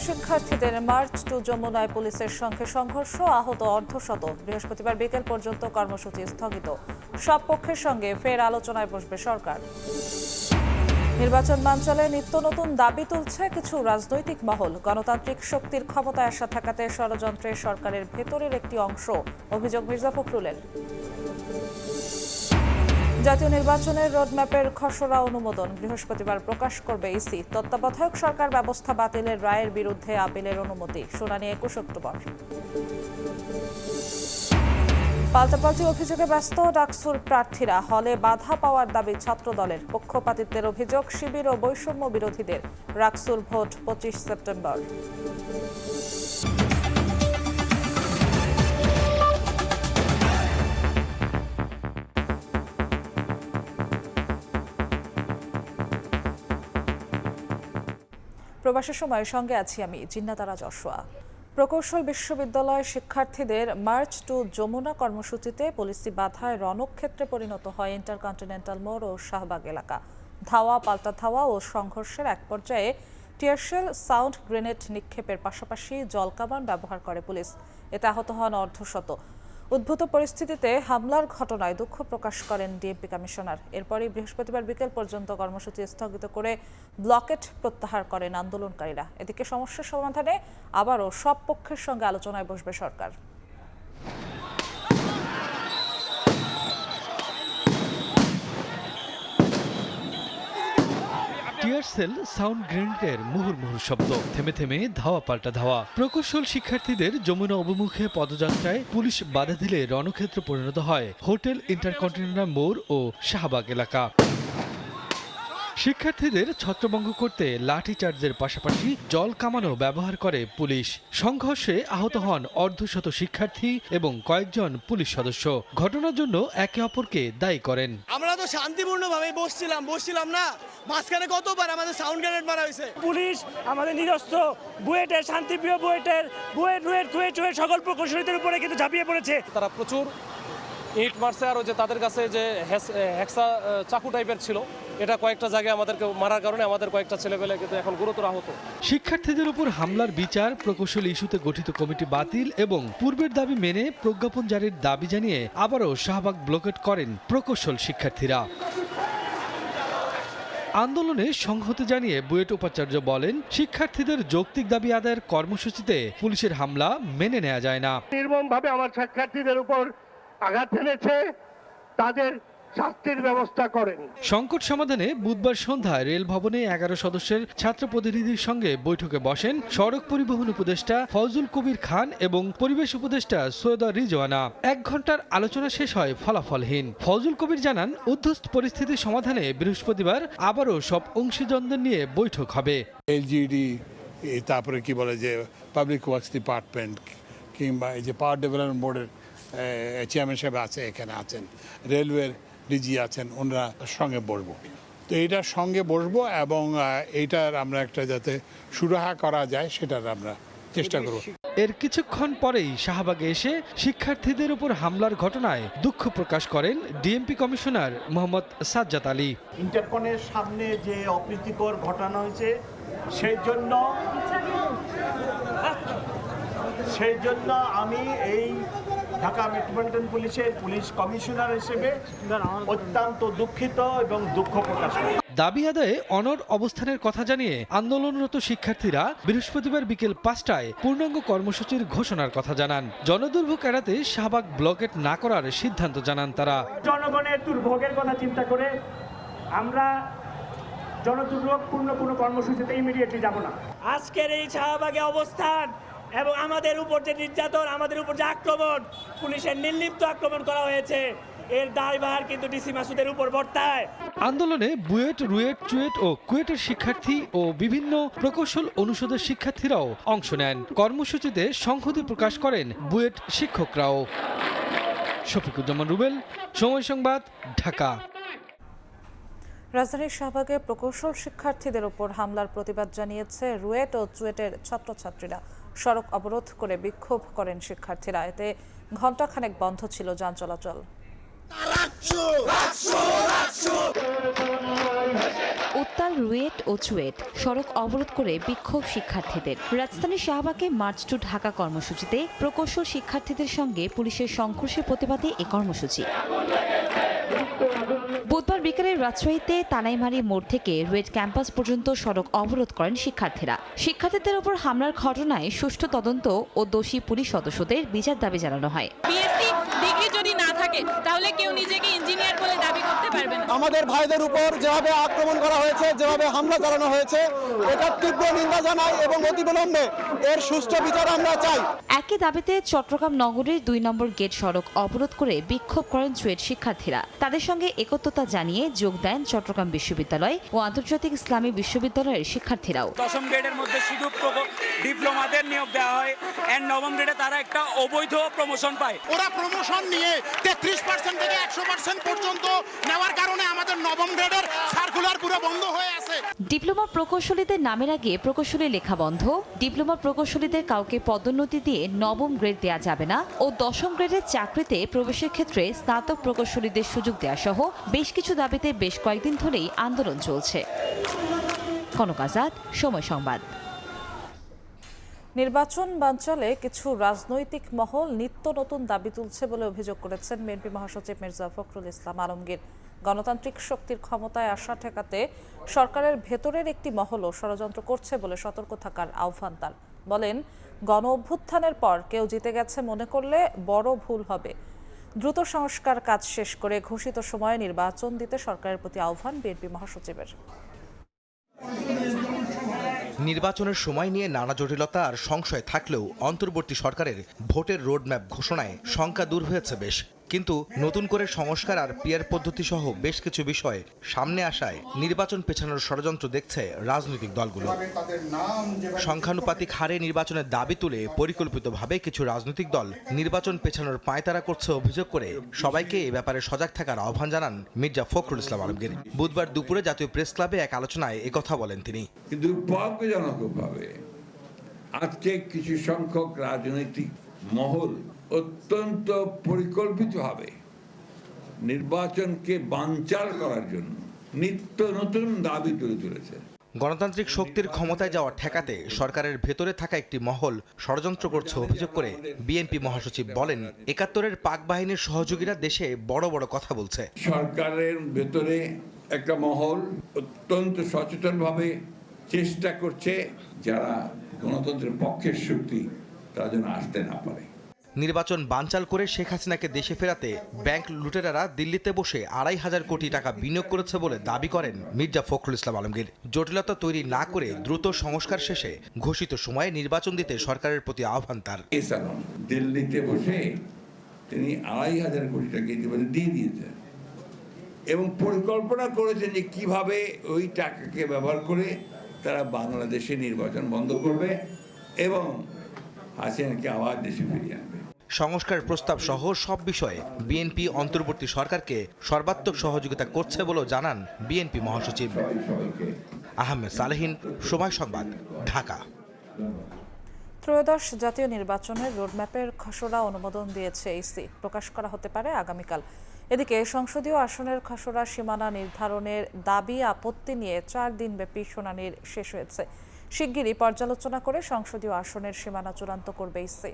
শিক্ষার্থীদের March two যমুনায় পুলিশের সঙ্গে সংঘর্ষ, আহত অর্ধশত। বৃহস্পতিবার বিকেল পর্যন্ত কর্মসূচি স্থগিত। সব পক্ষের সঙ্গে ফের আলোচনায় বসবে সরকার। নির্বাচন বানচালে নিত্য নতুন দাবি তুলছে কিছু রাজনৈতিক মহল। গণতান্ত্রিক শক্তির ক্ষমতায় আসা ঠেকাতে ষড়যন্ত্রে সরকারের ভেতরের একটি অংশ, অভিযোগ মির্জা ফখরুলের। জাতীয় নির্বাচনের রোডম্যাপের খসড়া অনুমোদন বৃহস্পতিবার প্রকাশ করবে ইসি। তত্ত্বাবধায়ক সরকার ব্যবস্থা বাতিলের রায়ের বিরুদ্ধে আপিলের অনুমতি। শুনানি 21 অক্টোবর। পাল্টাপাল্টি অভিযোগে ব্যস্ত ডাকসুর প্রার্থীরা। হলে বাধা পাওয়ার দাবি ছাত্রদলের। পক্ষপাতিত্বের অভিযোগ শিবির ও বৈষম্য বিরোধীদের। ডাকসুর ভোট 25 সেপ্টেম্বর। প্রবাসের সময়ের সঙ্গে আছি আমি জিন্নাতারা যশোয়া। প্রকৌশল বিশ্ববিদ্যালয় শিক্ষার্থীদের মার্চ টু যমুনা কর্মসূচিতে পুলিশি বাধায় রণক্ষেত্রে পরিণত হয় ইন্টারকন্টিনেন্টাল মোড় ও শাহবাগ এলাকা। ধাওয়া পাল্টা ধাওয়া ও সংঘর্ষের এক পর্যায়ে টিয়ারশেল, সাউন্ড গ্রেনেড নিক্ষেপের পাশাপাশি জলকামান ব্যবহার করে পুলিশ। এতে আহত হন অর্ধশত। উদ্ভূত পরিস্থিতিতে হামলার ঘটনায় দুঃখ প্রকাশ করেন ডিএমপি কমিশনার। এরপরই বৃহস্পতিবার বিকেল পর্যন্ত কর্মসূচি স্থগিত করে ব্লকেট প্রত্যাহার করেন আন্দোলনকারীরা। এদিকে সমস্যা সমাধানে আবারও সব পক্ষের সঙ্গে আলোচনায় বসবে সরকার। টিয়ারশেল, সাউন্ড গ্রেনেডের মুহুর্মুহু শব্দ, থেমে থেমে ধাওয়া পাল্টা ধাওয়া। প্রকৌশল শিক্ষার্থীদের যমুনা অভিমুখে পদযাত্রায় পুলিশ বাধা দিলে রণক্ষেত্র পরিণত হয় হোটেল ইন্টারকন্টিনেন্টাল মোড় ও শাহবাগ এলাকা। শিক্ষার্থীদের ছত্রভঙ্গ করতে লাঠিচার্জের পাশাপাশি জল কামানও ব্যবহার করে পুলিশ। সংঘর্ষে আহত হন অর্ধশত শিক্ষার্থী এবং কয়েকজন পুলিশ সদস্য। ঘটনার জন্য একে অপরকে দায়ী করেন। আমরা তো শান্তিপূর্ণভাবে বসছিলাম না, মাঝখানে কতবার আমাদের সাউন্ড গ্রেনেড মারা হয়েছে। পুলিশ আমাদের নিজস্ব বুয়েটের শান্তিপ্রিয় বুয়েট সকল প্রকৌশলীদের উপরে কিন্তু ঝাঁপিয়ে পড়েছে। তারা প্রচুর ইট মারছে, আর যে তাদের কাছে যে হেক্সা চাকু টাইপের ছিল, এটা কয়েকটা জায়গায় আমাদেরকে মারার কারণে আমাদের কয়েকটা ছেলেপেলে কিন্তু এখন গুরুতর আহত। শিক্ষার্থীদের উপর হামলার বিচার, প্রকৌশল ইস্যুতে গঠিত কমিটি বাতিল এবং পূর্বের দাবি মেনে প্রজ্ঞাপন জারির দাবি জানিয়ে আবারও শাহবাগ ব্লকেট করেন প্রকৌশল শিক্ষার্থীরা। আন্দোলনে সংহতি জানিয়ে বুয়েট উপাচার্য বলেন, শিক্ষার্থীদের যৌক্তিক দাবি আদায়ের কর্মসূচিতে পুলিশের হামলা মেনে নেওয়া যায় না। নির্মমভাবে আমার শিক্ষার্থীদের উপর আঘাত এনেছে, তাদের শাস্তির ব্যবস্থা করেন। সংকট সমাধানে বুধবার সন্ধ্যায় রেল ভবনে 11 সদস্যের ছাত্র প্রতিনিধির সঙ্গে বৈঠকে বসেন সড়ক পরিবহন উপদেষ্টা ফজলুল কবির খান এবং পরিবেশ উপদেষ্টা সৈয়দা রিজওয়ানা। 1 ঘন্টার আলোচনা শেষ হয় ফলাফলহীন। ফজলুল কবির জানান, উদ্ভূত পরিস্থিতি সমাধানে বৃহস্পতিবার আবারও সব অংশীদারদের নিয়ে বৈঠক হবে। এলজিডি, তারপরে কি বলে যে পাবলিক ওয়ার্কস ডিপার্টমেন্ট কিংবা এই যে পাওয়ার ডেভেলপমেন্ট বোর্ডের চেয়ারম্যান সাহেব আছে, এখানে আছেন, রেলওয়ের ডিজি আছেন, ওনারা সঙ্গে বসবো। তো এইটার সঙ্গে বসবো এবং এইটার আমরা একটা যাতে সুরাহা করা যায় সেটার আমরা চেষ্টা করব। এর কিছুক্ষণ পরেই শাহবাগে এসে শিক্ষার্থীদের উপর হামলার ঘটনায় দুঃখ প্রকাশ করেন ডিএমপি কমিশনার মোহাম্মদ সাজ্জাদ আলী। ইন্টারকনের সামনে যে অপ্রীতিকর ঘটনা হয়েছে সেই জন্য আমি এই ঢাকা মেট্রোপলিটন পুলিশের পুলিশ কমিশনার হিসেবে অত্যন্ত দুঃখিত এবং দুঃখ প্রকাশ করি। দাবি আদায়ে অনড় অবস্থানের কথা জানিয়ে আন্দোলনরত শিক্ষার্থীরা বৃহস্পতিবার বিকেল 5টায় পূর্ণাঙ্গ কর্মসূচির ঘোষণার কথা জানান। জনদুর্ভোগ এড়াতে শাহবাগ ব্লকেট না করার সিদ্ধান্ত জানান তারা। জনগণের দুর্ভোগের কথা চিন্তা করে আমরা জনদুর্ভোগপূর্ণ কোনো কর্মসূচিতে ইমিডিয়েটলি যাব না। আজকের এই শাহবাগে অবস্থান এবং আমাদের উপর যে নির্যাতন, আমাদের উপর যে আক্রমণ, পুলিশের নির্লিপ্ত আক্রমণ করা হয়েছে, এর দায়ভার কিন্তু ডিসি মাসুদের উপর বর্তায়। আন্দোলনে বুয়েট, রুয়েট, চুয়েট ও কুয়েটের শিক্ষার্থী ও বিভিন্ন প্রকৌশল অনুষদের শিক্ষার্থীরাও অংশ নেন। কর্মসূচিতে সংহতি প্রকাশ করেন বুয়েট শিক্ষকরাও। শফিকুজ্জামান রুবেল, সময় সংবাদ, ঢাকা। রাজধানীর শাহবাগে প্রকৌশল শিক্ষার্থীদের উপর হামলার প্রতিবাদ জানিয়েছে রুয়েট ও চুয়েটের ছাত্রছাত্রীরা। সড়ক অবরোধ করে বিক্ষোভ করেন শিক্ষার্থীরা। এতে ঘণ্টাখানেক বন্ধ ছিল যান চলাচল। উত্তাল রুয়েট ও চুয়েট সড়ক অবরোধ করে বিক্ষোভ শিক্ষার্থীদের। রাজধানীর শাহবাগে মার্চ টু ঢাকা কর্মসূচিতে প্রকৌশল শিক্ষার্থীদের সঙ্গে পুলিশের সংঘর্ষের প্রতিবাদে এ কর্মসূচি। বুধবার বিকেলে রাজশাহীতে তানাইমারি মোড় থেকে রুয়েট ক্যাম্পাস পর্যন্ত সড়ক অবরোধ করেন শিক্ষার্থীরা। শিক্ষার্থীদের উপর হামলার ঘটনায় সুষ্ঠু তদন্ত ও দোষী পুলিশ সদস্যদের বিচার দাবি জানানো হয়। বিএসসি ডিগ্রি যদি না থাকে তাহলে কেউ নিজেকে ইঞ্জিনিয়ার বলে দাবি করতে পারবে না। আমাদের ভাইদের উপর যেভাবে আক্রমণ করা হয়েছে, যেভাবে হামলা চালানো হয়েছে, এটা তীব্র নিন্দা জানাই এবং অতিবিলম্বে এর সুষ্ঠু বিচার আমরা চাই। একই দাবিতে চট্টগ্রাম নগরীর ২ নম্বর গেট সড়ক অবরোধ করে বিক্ষোভ করেন চুয়েট শিক্ষার্থীরা। তাদের সঙ্গে একত্রতা জানিয়ে যোগ দেন চট্টগ্রাম বিশ্ববিদ্যালয় ও আন্তর্জাতিক ইসলামী বিশ্ববিদ্যালয়ের শিক্ষার্থীরাও। 10ম গ্রেডের মধ্যে শুধু ডিপ্লোমাদের নিয়োগ দেওয়া হয়, এন্ড 9ম গ্রেডে তারা একটা অবৈধ প্রমোশন পায়। ওরা প্রমোশন নিয়ে 33% থেকে 100% পর্যন্ত নেওয়ার কারণে আমাদের 9ম গ্রেডের সার্কুলার পুরো বন্ধ হয়ে আছে। ডিপ্লোমা প্রকৌশলীদের নামের আগে প্রকৌশলী লেখা বন্ধ। ডিপ্লোমা প্রকৌশলীদের কাউকে পদোন্নতি দিয়ে 9ম গ্রেড দেওয়া যাবে না ও 10ম গ্রেডের চাকরিতে প্রবেশের ক্ষেত্রে স্নাতক প্রকৌশলীদের সুযোগ দেওয়া সহ বেশ কিছু দাবিতে বেশ কয়েকদিন ধরেই আন্দোলন চলছে। কনক আজাদ, সময় সংবাদ। নির্বাচন বানচালে কিছু রাজনৈতিক মহল নিত্য নতুন দাবি তুলছে বলে অভিযোগ করেছেন বিএনপি মহাসচিব মির্জা ফখরুল ইসলাম আলমগীর। গণতান্ত্রিক শক্তির ক্ষমতায় আসা ঠেকাতে সরকারের ভেতরের একটি মহলও ষড়যন্ত্র করছে বলে সতর্ক থাকার আহ্বান তার। বলেন, গণ অভ্যুত্থানের পর কেউ জিতে গেছে মনে করলে বড় ভুল হবে। দ্রুত সংস্কার কাজ শেষ করে ঘোষিত সময়ে নির্বাচন দিতে সরকারের প্রতি আহ্বান বিএনপি মহাসচিবের। নির্বাচনের সময় নিয়ে নানা জটিলতা আর সংশয় থাকলেও অন্তর্বর্তী সরকারের ভোটের রোডম্যাপ ঘোষণায় শঙ্কা দূর হয়েছে বেশ। কিন্তু নতুন করে সংস্কার আর পিআর পদ্ধতি সহ বেশ কিছু বিষয় সামনে আসায় নির্বাচন পেছানোর ষড়যন্ত্র দেখছে রাজনৈতিক দলগুলো। সংখ্যানুপাতিক হারে নির্বাচনের দাবি তুলে পরিকল্পিতভাবে কিছু রাজনৈতিক দল নির্বাচন পেছানোর পায়তারা করছে অভিযোগ করে সবাইকে এ ব্যাপারে সজাগ থাকার আহ্বান জানান মির্জা ফখরুল ইসলাম আলমগীর। বুধবার দুপুরে জাতীয় প্রেস ক্লাবে এক আলোচনায় একথা বলেন তিনি। কিন্তু দুর্ভাগ্যজনকভাবে আজকে কিছু সংখ্যক রাজনৈতিক মহল অত্যন্ত পরিকল্পিতভাবে নির্বাচনকে বানচাল করার জন্য নিত্য নতুন দাবি তুলে তুলেছে। গণতান্ত্রিক শক্তির ক্ষমতায় যাওয়া ঠেকাতে সরকারের ভেতরে থাকা একটি মহল ষড়যন্ত্র করছে অভিযোগ করে বিএনপি মহাসচিব বলেন, ৭১-এর পাক বাহিনীর সহযোগীরা দেশে বড় বড় কথা বলছে। সরকারের ভেতরে একটা মহল অত্যন্ত সচেতনভাবে চেষ্টা করছে যারা গণতন্ত্রের পক্ষের শক্তি তারা যেন আসতে না পারে। নির্বাচন বানচাল করে শেখ হাসিনাকে দেশে ফেরাতে ব্যাংক লুটেরারা দিল্লিতে বসে ২৫০০ কোটি টাকা বিনিয়োগ করেছে বলে দাবি করেন মির্জা ফখরুল ইসলাম আলমগীর। জটিলতা তৈরি না করে দ্রুত সংস্কার শেষে ঘোষিত সময়ে নির্বাচন দিতে সরকারের প্রতি আহ্বান তার। দিল্লিতে বসে তিনি ২৫০০ কোটি টাকা ইতিমধ্যে দিয়ে দিয়েছেন এবং পরিকল্পনা করেছেন যে কিভাবে ওই টাকাকে ব্যবহার করে তারা বাংলাদেশে নির্বাচন বন্ধ করবে এবং হাসিনাকে আবার দেশে ফিরিয়ে আনবে। সংস্কার প্রস্তাব সহ সব বিষয়ে বিএনপি অন্তর্বর্তী সরকারকে সর্বাত্মক সহযোগিতা করছে বলেও জানান বিএনপি মহাসচিব। আহমেদ সালেহিন, সময় সংবাদ, ঢাকা। ত্রয়োদশ জাতীয় নির্বাচনের রোডম্যাপের খসড়া অনুমোদন দিয়েছে ইসি। প্রকাশ করা হতে পারে আগামীকাল। এদিকে সংসদীয় আসনের খসড়া সীমানা নির্ধারণের দাবি আপত্তি নিয়ে ৪ দিনব্যাপী শুনানির শেষ হয়েছে। শিগগিরই পর্যালোচনা করে সংসদীয় আসনের সীমানা চূড়ান্ত করবে ইসি।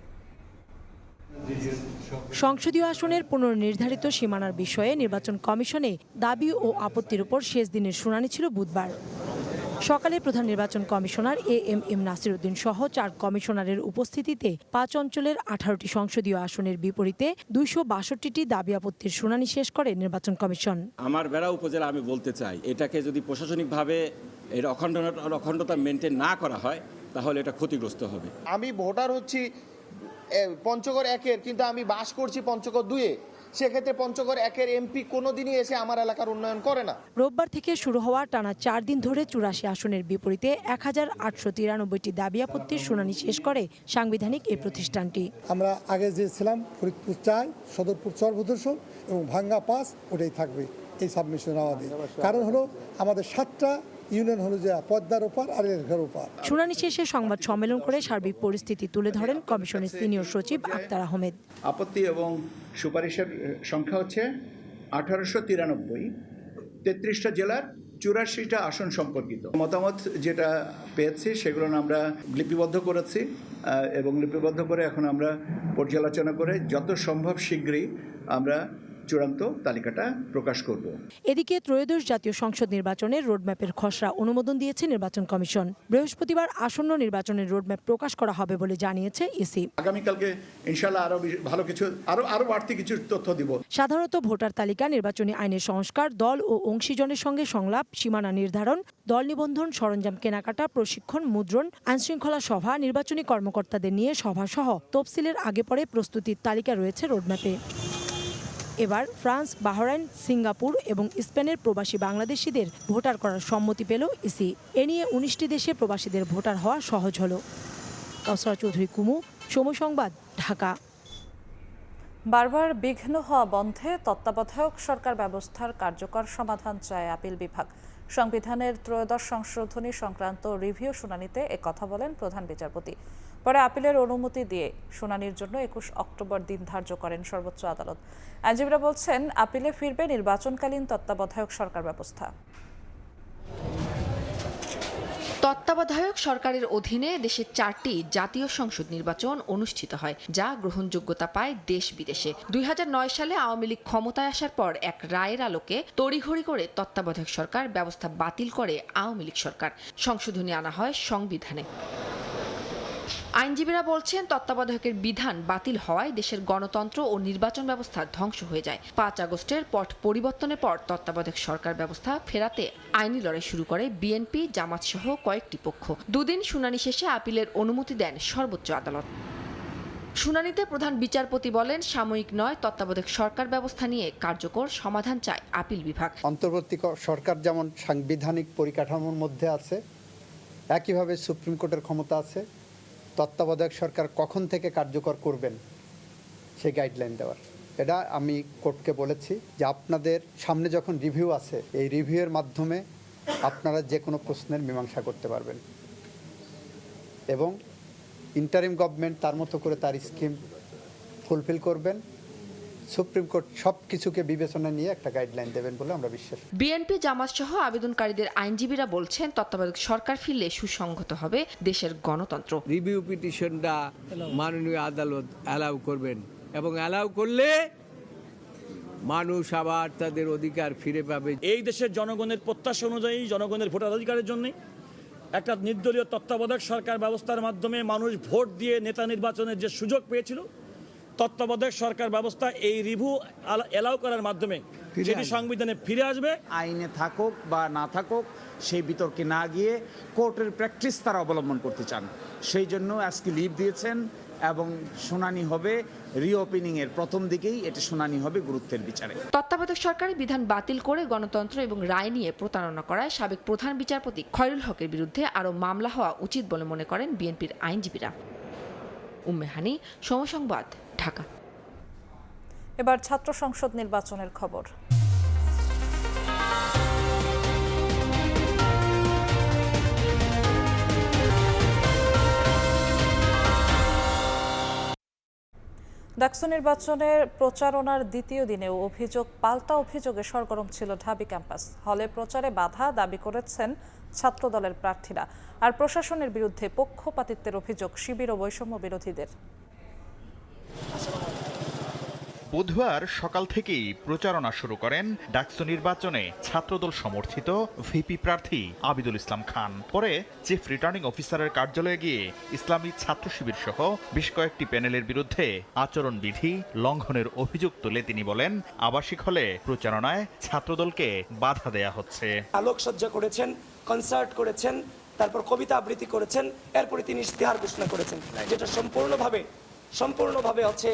সংসদীয় আসনের পুনর্নির্ধারিত সীমানার বিষয়ে নির্বাচন কমিশনে দাবি ও আপত্তির উপর শেষ দিনের শুনানি ছিল বুধবার সকালে। প্রধান নির্বাচন কমিশনার এএমএম নাসির উদ্দিন সহ ৪ কমিশনারের উপস্থিতিতে ৫ অঞ্চলের ১৮টি সংসদীয় আসনের বিপরীতে ২৬২টি দাবি আপত্তির শুনানি শেষ করে নির্বাচন কমিশন। আমার বেড়া উপজেলা আমি বলতে চাই, এটাকে যদি প্রশাসনিকভাবে এর অখণ্ডতা মেনটেন না করা হয় তাহলে এটা ক্ষতিগ্রস্ত হবে। আমি ভোটার হচ্ছি পঞ্চগড় ১-এর, কিন্তু আমি বাস করছি পঞ্চগড় ২-এ। সেক্ষেত্রে পঞ্চগড় ১-এর এমপি কোনোদিনই এসে আমার এলাকার উন্নয়ন করে না। রোববার থেকে শুরু হওয়া টানা ৪ দিন ধরে ৮৪ আসনের বিপরীতে ১৮৯৩টি দাবি আপত্তির শুনানি শেষ করে সাংবিধানিক এই প্রতিষ্ঠানটি। আমরা আগে যে ছিলাম ফরিদপুর ৪, সদরপুর চরভদ্রসর এবং ভাঙ্গা ৫, ওটাই থাকবে এই সাবমিশন আমাদের। কারণ হলো আমাদের ৭টা ইউনিয়ন হলো যে পদ্মার ওপার আর এলাকার ওপার। শুনানি শেষে সংবাদ সম্মেলন করে সার্বিক পরিস্থিতি তুলে ধরেন কমিশনের সিনিয়র সচিব আক্তার আহমেদ। আপত্তি এবং সুপারিশের সংখ্যা হচ্ছে 1893 33টা জেলার 84টা আসন সম্পর্কিত মতামত যেটা পেয়েছি সেগুলো আমরা লিপিবদ্ধ করেছি এবং লিপিবদ্ধ করে এখন আমরা পর্যালোচনা করে যত সম্ভব শীঘ্রই আমরা চূড়ান্ত তালিকাটা প্রকাশ করব। এদিকে ত্রয়োদশ জাতীয় সংসদ নির্বাচনের রোডম্যাপের খসড়া অনুমোদন দিয়েছে নির্বাচন কমিশন। বৃহস্পতিবার আসন্ন নির্বাচনের রোডম্যাপ প্রকাশ করা হবে বলে জানিয়েছে ইসি। আগামীকালকে ইনশাআল্লাহ আরো ভালো কিছু আরো বাড়তি কিছু তথ্য দিব। সাধারণত ভোটার তালিকা, নির্বাচনী আইনের সংস্কার, দল ও অংশীজনের সঙ্গে সংলাপ, সীমানা নির্ধারণ, দল নিবন্ধন, সরঞ্জাম কেনাকাটা, প্রশিক্ষণ, মুদ্রণ, আইনশৃঙ্খলা সভা, নির্বাচনী কর্মকর্তাদের নিয়ে সভা সহ তফসিলের আগে পরে প্রস্তুতির তালিকা রয়েছে রোডম্যাপে। এবার ফ্রান্স, বাহরাইন, সিঙ্গাপুর এবং স্পেনের প্রবাসী বাংলাদেশিদের ভোটার করার সম্মতি পেল ইসি। এ নিয়ে 19টি দেশে প্রবাসীদের ভোটার হওয়া সহজ হলো। কাউসারা চৌধুরী কুমু, সময় সংবাদ, ঢাকা। বারবার বিঘ্ন হওয়া বন্ধে তত্ত্বাবধায়ক সরকার ব্যবস্থার কার্যকর সমাধান চায় আপিল বিভাগ। সংবিধানের ত্রয়োদশ সংশোধনী সংক্রান্ত রিভিউ শুনানিতে একথা বলেন প্রধান বিচারপতি। পরে আপিলের অনুমতি দিয়ে শুনানির জন্য 21 অক্টোবর দিন ধার্য করেন সর্বোচ্চ আদালত। আইনজীবীরা বলছেন, আপিলে ফিরবে নির্বাচনকালীন তত্ত্বাবধায়ক সরকার ব্যবস্থা। তত্ত্বাবধায়ক সরকারের অধীনে দেশে 4টি জাতীয় সংসদ নির্বাচন অনুষ্ঠিত হয়, যা গ্রহণযোগ্যতা পায় দেশ বিদেশে। 2009 সালে আওয়ামী লীগ ক্ষমতায় আসার পর এক রায়ের আলোকে তড়িঘড়ি করে তত্ত্বাবধায়ক সরকার ব্যবস্থা বাতিল করে আওয়ামী লীগ সরকার। সংশোধনী আনা হয় সংবিধানে। আইনজীবীরা বলছেন, তত্ত্বাবধায়কের বিধান বাতিল হওয়ায় দেশের গণতন্ত্র ও নির্বাচন ব্যবস্থা ধ্বংস হয়ে যায়। 5 আগস্টের পট পরিবর্তনের পর তত্ত্বাবধায়ক সরকার ব্যবস্থা ফেরাতে আইনি লড়াই শুরু করে বিএনপি, জামাত সহ কয়েকটি পক্ষ। দুদিন শুনানি শেষে আপিলের অনুমতি দেন সর্বোচ্চ আদালত। শুনানিতে প্রধান বিচারপতি বলেন, সাময়িক নয়, তত্ত্বাবধায়ক সরকার ব্যবস্থা নিয়ে কার্যকর সমাধান চায় আপিল বিভাগ। অন্তর্বর্তী সরকার যেমন সাংবিধানিক পরিকাঠামোর মধ্যে আছে, একইভাবে সুপ্রিম কোর্টের ক্ষমতা আছে তত্ত্বাবধায়ক সরকার কখন থেকে কার্যকর করবেন সেই গাইডলাইন দেওয়ার। এটা আমি কোর্টকে বলেছি যে আপনাদের সামনে যখন রিভিউ আছে, এই রিভিউয়ের মাধ্যমে আপনারা যে কোনো প্রশ্নের মীমাংসা করতে পারবেন এবং ইন্টারিম গভর্নমেন্ট তার মতো করে তার স্কিম ফুলফিল করবেন। সুপ্রিম কোর্ট সব কিছুকে বিবেচনা নিয়ে একটা গাইডলাইন দেবেন বলে আমরা বিশ্বাস করি। বিএনপি, জামাত সহ আবেদনকারীদের আইনজীবীরা বলছেন, তত্ত্বাবধায়ক সরকার ফিরলে সুসংহত হবে দেশের গণতন্ত্র। রিভিউ পিটিশনটা মাননীয় আদালত অ্যালাউ করবেন এবং অ্যালাউ করলে মানুষ আবার তাদের অধিকার ফিরে পাবে। এই দেশের জনগণের প্রত্যাশা অনুযায়ী, জনগণের ভোটাধিকারের জন্য একটা নির্দলীয় তত্ত্বাবধায়ক সরকার ব্যবস্থার মাধ্যমে মানুষ ভোট দিয়ে নেতা নির্বাচনের যে সুযোগ পেয়েছিল, তত্ত্বাবধায়ক সরকার ব্যবস্থা এই রিভিউ এলাও করার মাধ্যমে সেটি সংবিধানে ফিরে আসবে। আইনে থাকুক বা না থাকুক সেই বিতর্কে না গিয়ে কোর্টের প্র্যাকটিস তারা অবলম্বন করতে চান, সেই জন্য আজকে লিভ দিয়েছেন এবং শুনানি হবে রিওপেনিং এর প্রথম দিকেই এটি শুনানি হবে গুরুত্বের বিচারে। তত্ত্বাবধায়ক সরকারের বিধান বাতিল করে গণতন্ত্র এবং রায় নিয়ে প্রতারণা করায় সাবেক প্রধান বিচারপতি খয়রুল হকের বিরুদ্ধে আরও মামলা হওয়া উচিত বলে মনে করেন বিএনপির আইনজীবীরা। উম্মে হানি, সময় সংবাদ, ঢাকা। এবার ছাত্র সংসদ নির্বাচনের খবর। ডাকসু নির্বাচনের প্রচারণার দ্বিতীয় দিনেও পাল্টা অভিযোগে সরগরম ছিল ঢাবি ক্যাম্পাস। হলে প্রচারে বাধা দাবি করেছেন ছাত্রদলের প্রার্থীরা, আর প্রশাসনের বিরুদ্ধে পক্ষপাতিত্বের অভিযোগ শিবির ও বৈষম্য বিরোধীদের। বুধবার সকাল থেকেই প্রচারণা শুরু করেন ডাকসু নির্বাচনে ছাত্রদল সমর্থিত ভিপি প্রার্থী আবিদুল ইসলাম খান। পরে চিফ রিটার্নিং অফিসারের কার্যালয়ে গিয়ে ইসলামী ছাত্র শিবির সহ বেশ কয়েকটি প্যানেলের বিরুদ্ধে আচরণবিধি লঙ্ঘনের অভিযোগ তুলে তিনি বলেন, আবাসিক হলে প্রচারণায় ছাত্রদলকে বাধা দেয়া হচ্ছে। আলোকসজ্জা করেছেন, কনসার্ট করেছেন, তারপর কবিতা আবৃত্তি করেছেন, এরপরে তিনি ইশতেহার ঘোষণা করেছেন, যেটা সম্পূর্ণভাবে হচ্ছে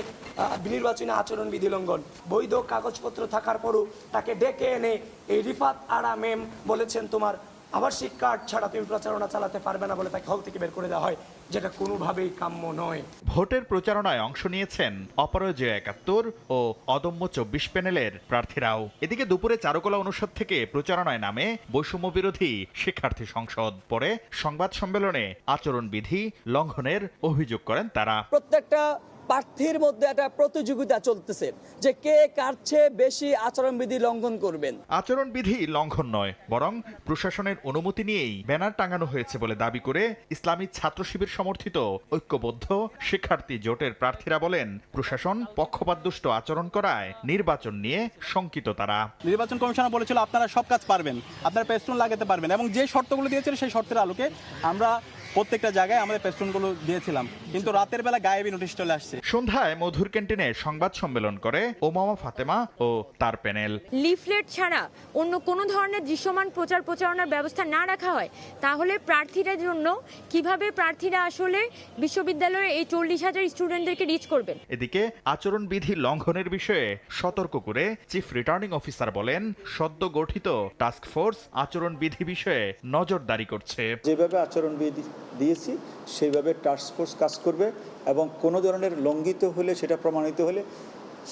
নির্বাচনী আচরণবিধি লঙ্ঘন। বৈধ কাগজপত্র থাকার পরও তাকে ডেকে এনে এই রিফাত আরা মেম বলেছেন, তোমার আবাসিক কার্ড ছাড়া তুমি প্রচারণা চালাতে পারবে না বলে তাকে হল থেকে বের করে দেওয়া হয়, যেটা কোনোভাবেই কাম্য নয়। ভোটের প্রচারণায় অংশ নিয়েছেন অপরাজয় ৭১ ও অদম্য ২৪ প্যানেলের প্রার্থীরাও। এদিকে দুপুরে চারুকলা অনুষদ থেকে প্রচারণায় নামে বৈষম্য বিরোধী শিক্ষার্থী সংসদ। পরে সংবাদ সম্মেলনে আচরণবিধি লঙ্ঘনের অভিযোগ করেন তারা। প্রত্যেকটা প্রার্থীর মধ্যে একটা প্রতিযোগিতা চলতেছে যে কে কার চেয়ে বেশি আচরণবিধি লঙ্ঘন করবেন। আচরণবিধি লঙ্ঘন নয়, বরং প্রশাসনের অনুমতি নিয়েই ব্যানার টাঙানো হয়েছে বলে দাবি করে ইসলামী ছাত্র শিবির সমর্থিত ঐক্যবদ্ধ শিক্ষার্থী জোটের প্রার্থীরা বলেন, প্রশাসন পক্ষপাতদুষ্ট আচরণ করায় নির্বাচন নিয়ে শঙ্কিত তারা। নির্বাচন কমিশনার বলেছিল আপনারা সব কাজ পারবেন, আপনারা পেস্টুন লাগাতে পারবেন, এবং যে শর্তগুলো দিয়েছিলেন সেই শর্তের আলোকে আমরা প্রত্যেকটা জায়গায় আমাদের পেস্টুনগুলো দিয়েছিলাম, কিন্তু রাতের বেলা গায়েবী নোটিশ চলে আসছে। সন্ধ্যায় মধুর ক্যান্টিনে সংবাদ সম্মেলন করে ওমামা ফাতেমা ও তার প্যানেল। লিফলেট ছাড়া অন্য কোনো ধরনের দৃশ্যমান প্রচার প্রচারণার ব্যবস্থা না রাখা হয় তাহলে প্রার্থীদের জন্য কিভাবে প্রার্থীরা আসলে বিশ্ববিদ্যালয়ের এই 40,000 স্টুডেন্টদেরকে রিচ করবেন। এদিকে আচরণবিধি লঙ্ঘনের বিষয়ে সতর্ক করে চিফ রিটার্নিং অফিসার বলেন, সদ্য গঠিত টাস্ক ফোর্স আচরণবিধি বিষয়ে নজরদারি করছে। যেভাবে আচরণবিধি দিয়েছি সেইভাবে টাস্ক ফোর্স কাজ করবে, এবং কোনো ধরনের লঙ্ঘিত হলে সেটা প্রমাণিত হলে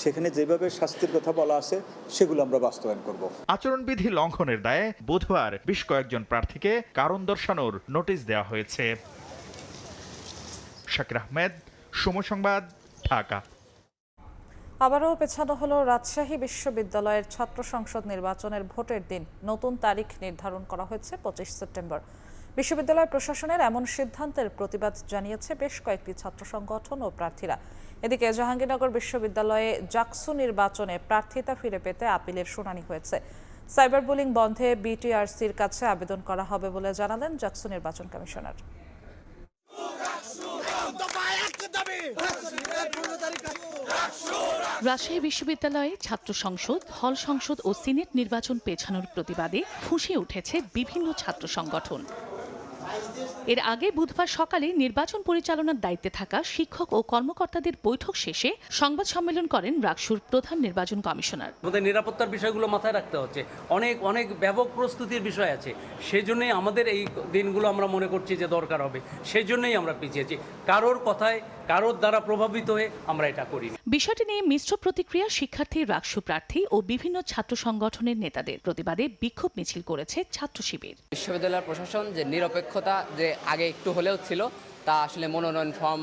সেখানে যেভাবে শাস্তির কথা বলা আছে সেগুলো আমরা বাস্তবায়ন করব। আচরণবিধি লঙ্ঘনের দায়ে বুধবার বেশ কয়েকজন প্রার্থীকে কারণ দর্শানোর নোটিশ দেওয়া হয়েছে। শাকির আহমেদ, সময় সংবাদ, ঢাকা। আবারও পেছানো হলো রাজশাহী বিশ্ববিদ্যালয়ের ছাত্র সংসদ নির্বাচনের ভোটের দিন। নতুন তারিখ নির্ধারণ করা হয়েছে 25 সেপ্টেম্বর। বিশ্ববিদ্যালয় প্রশাসনের এমন সিদ্ধান্তের প্রতিবাদ জানিয়েছে বেশ কয়েকটি ছাত্র সংগঠন ও প্রার্থীরা। এদিকে জাহাঙ্গীরনগর বিশ্ববিদ্যালয়ে জাকসু নির্বাচনে প্রার্থিতা ফিরে পেতে আপিলের শুনানি হয়েছে। সাইবার বুলিং বন্ধে বিটিআরসির কাছে আবেদন করা হবে বলে জানালেন জাকসু নির্বাচন কমিশনার। রাজশাহী বিশ্ববিদ্যালয়ে ছাত্র সংসদ, হল সংসদ ও সিনেট নির্বাচন পেছানোর প্রতিবাদে ফুঁসে উঠেছে বিভিন্ন ছাত্র সংগঠন। এর আগে বুধবার সকালে নির্বাচন পরিচালনার দায়িত্বে থাকা শিক্ষক ও কর্মকর্তাদের বৈঠক শেষে সংবাদ সম্মেলন করেন রাকসুর প্রধান নির্বাচন কমিশনার। আমাদের নিরাপত্তার বিষয়গুলো মাথায় রাখতে হচ্ছে, অনেক ব্যাপক প্রস্তুতির বিষয় আছে। সেই জন্যই আমাদের এই দিনগুলো আমরা মনে করছি যে দরকার হবে, সেই জন্যই আমরা পিছিয়েছি। কারোর কথায় কারোর দ্বারা প্রভাবিত হয়ে আমরা এটা করি। বিষয়টি নিয়ে মিশ্র প্রতিক্রিয়া শিক্ষার্থী, রাকসু প্রার্থী ও বিভিন্ন ছাত্র সংগঠনের নেতাদের। প্রতিবাদে বিক্ষোভ মিছিল করেছে ছাত্র শিবির। বিশ্ববিদ্যালয় প্রশাসন যে নিরপেক্ষতা যে আগে একটু হলেও ছিল, তা আসলে মনোনয়ন ফর্ম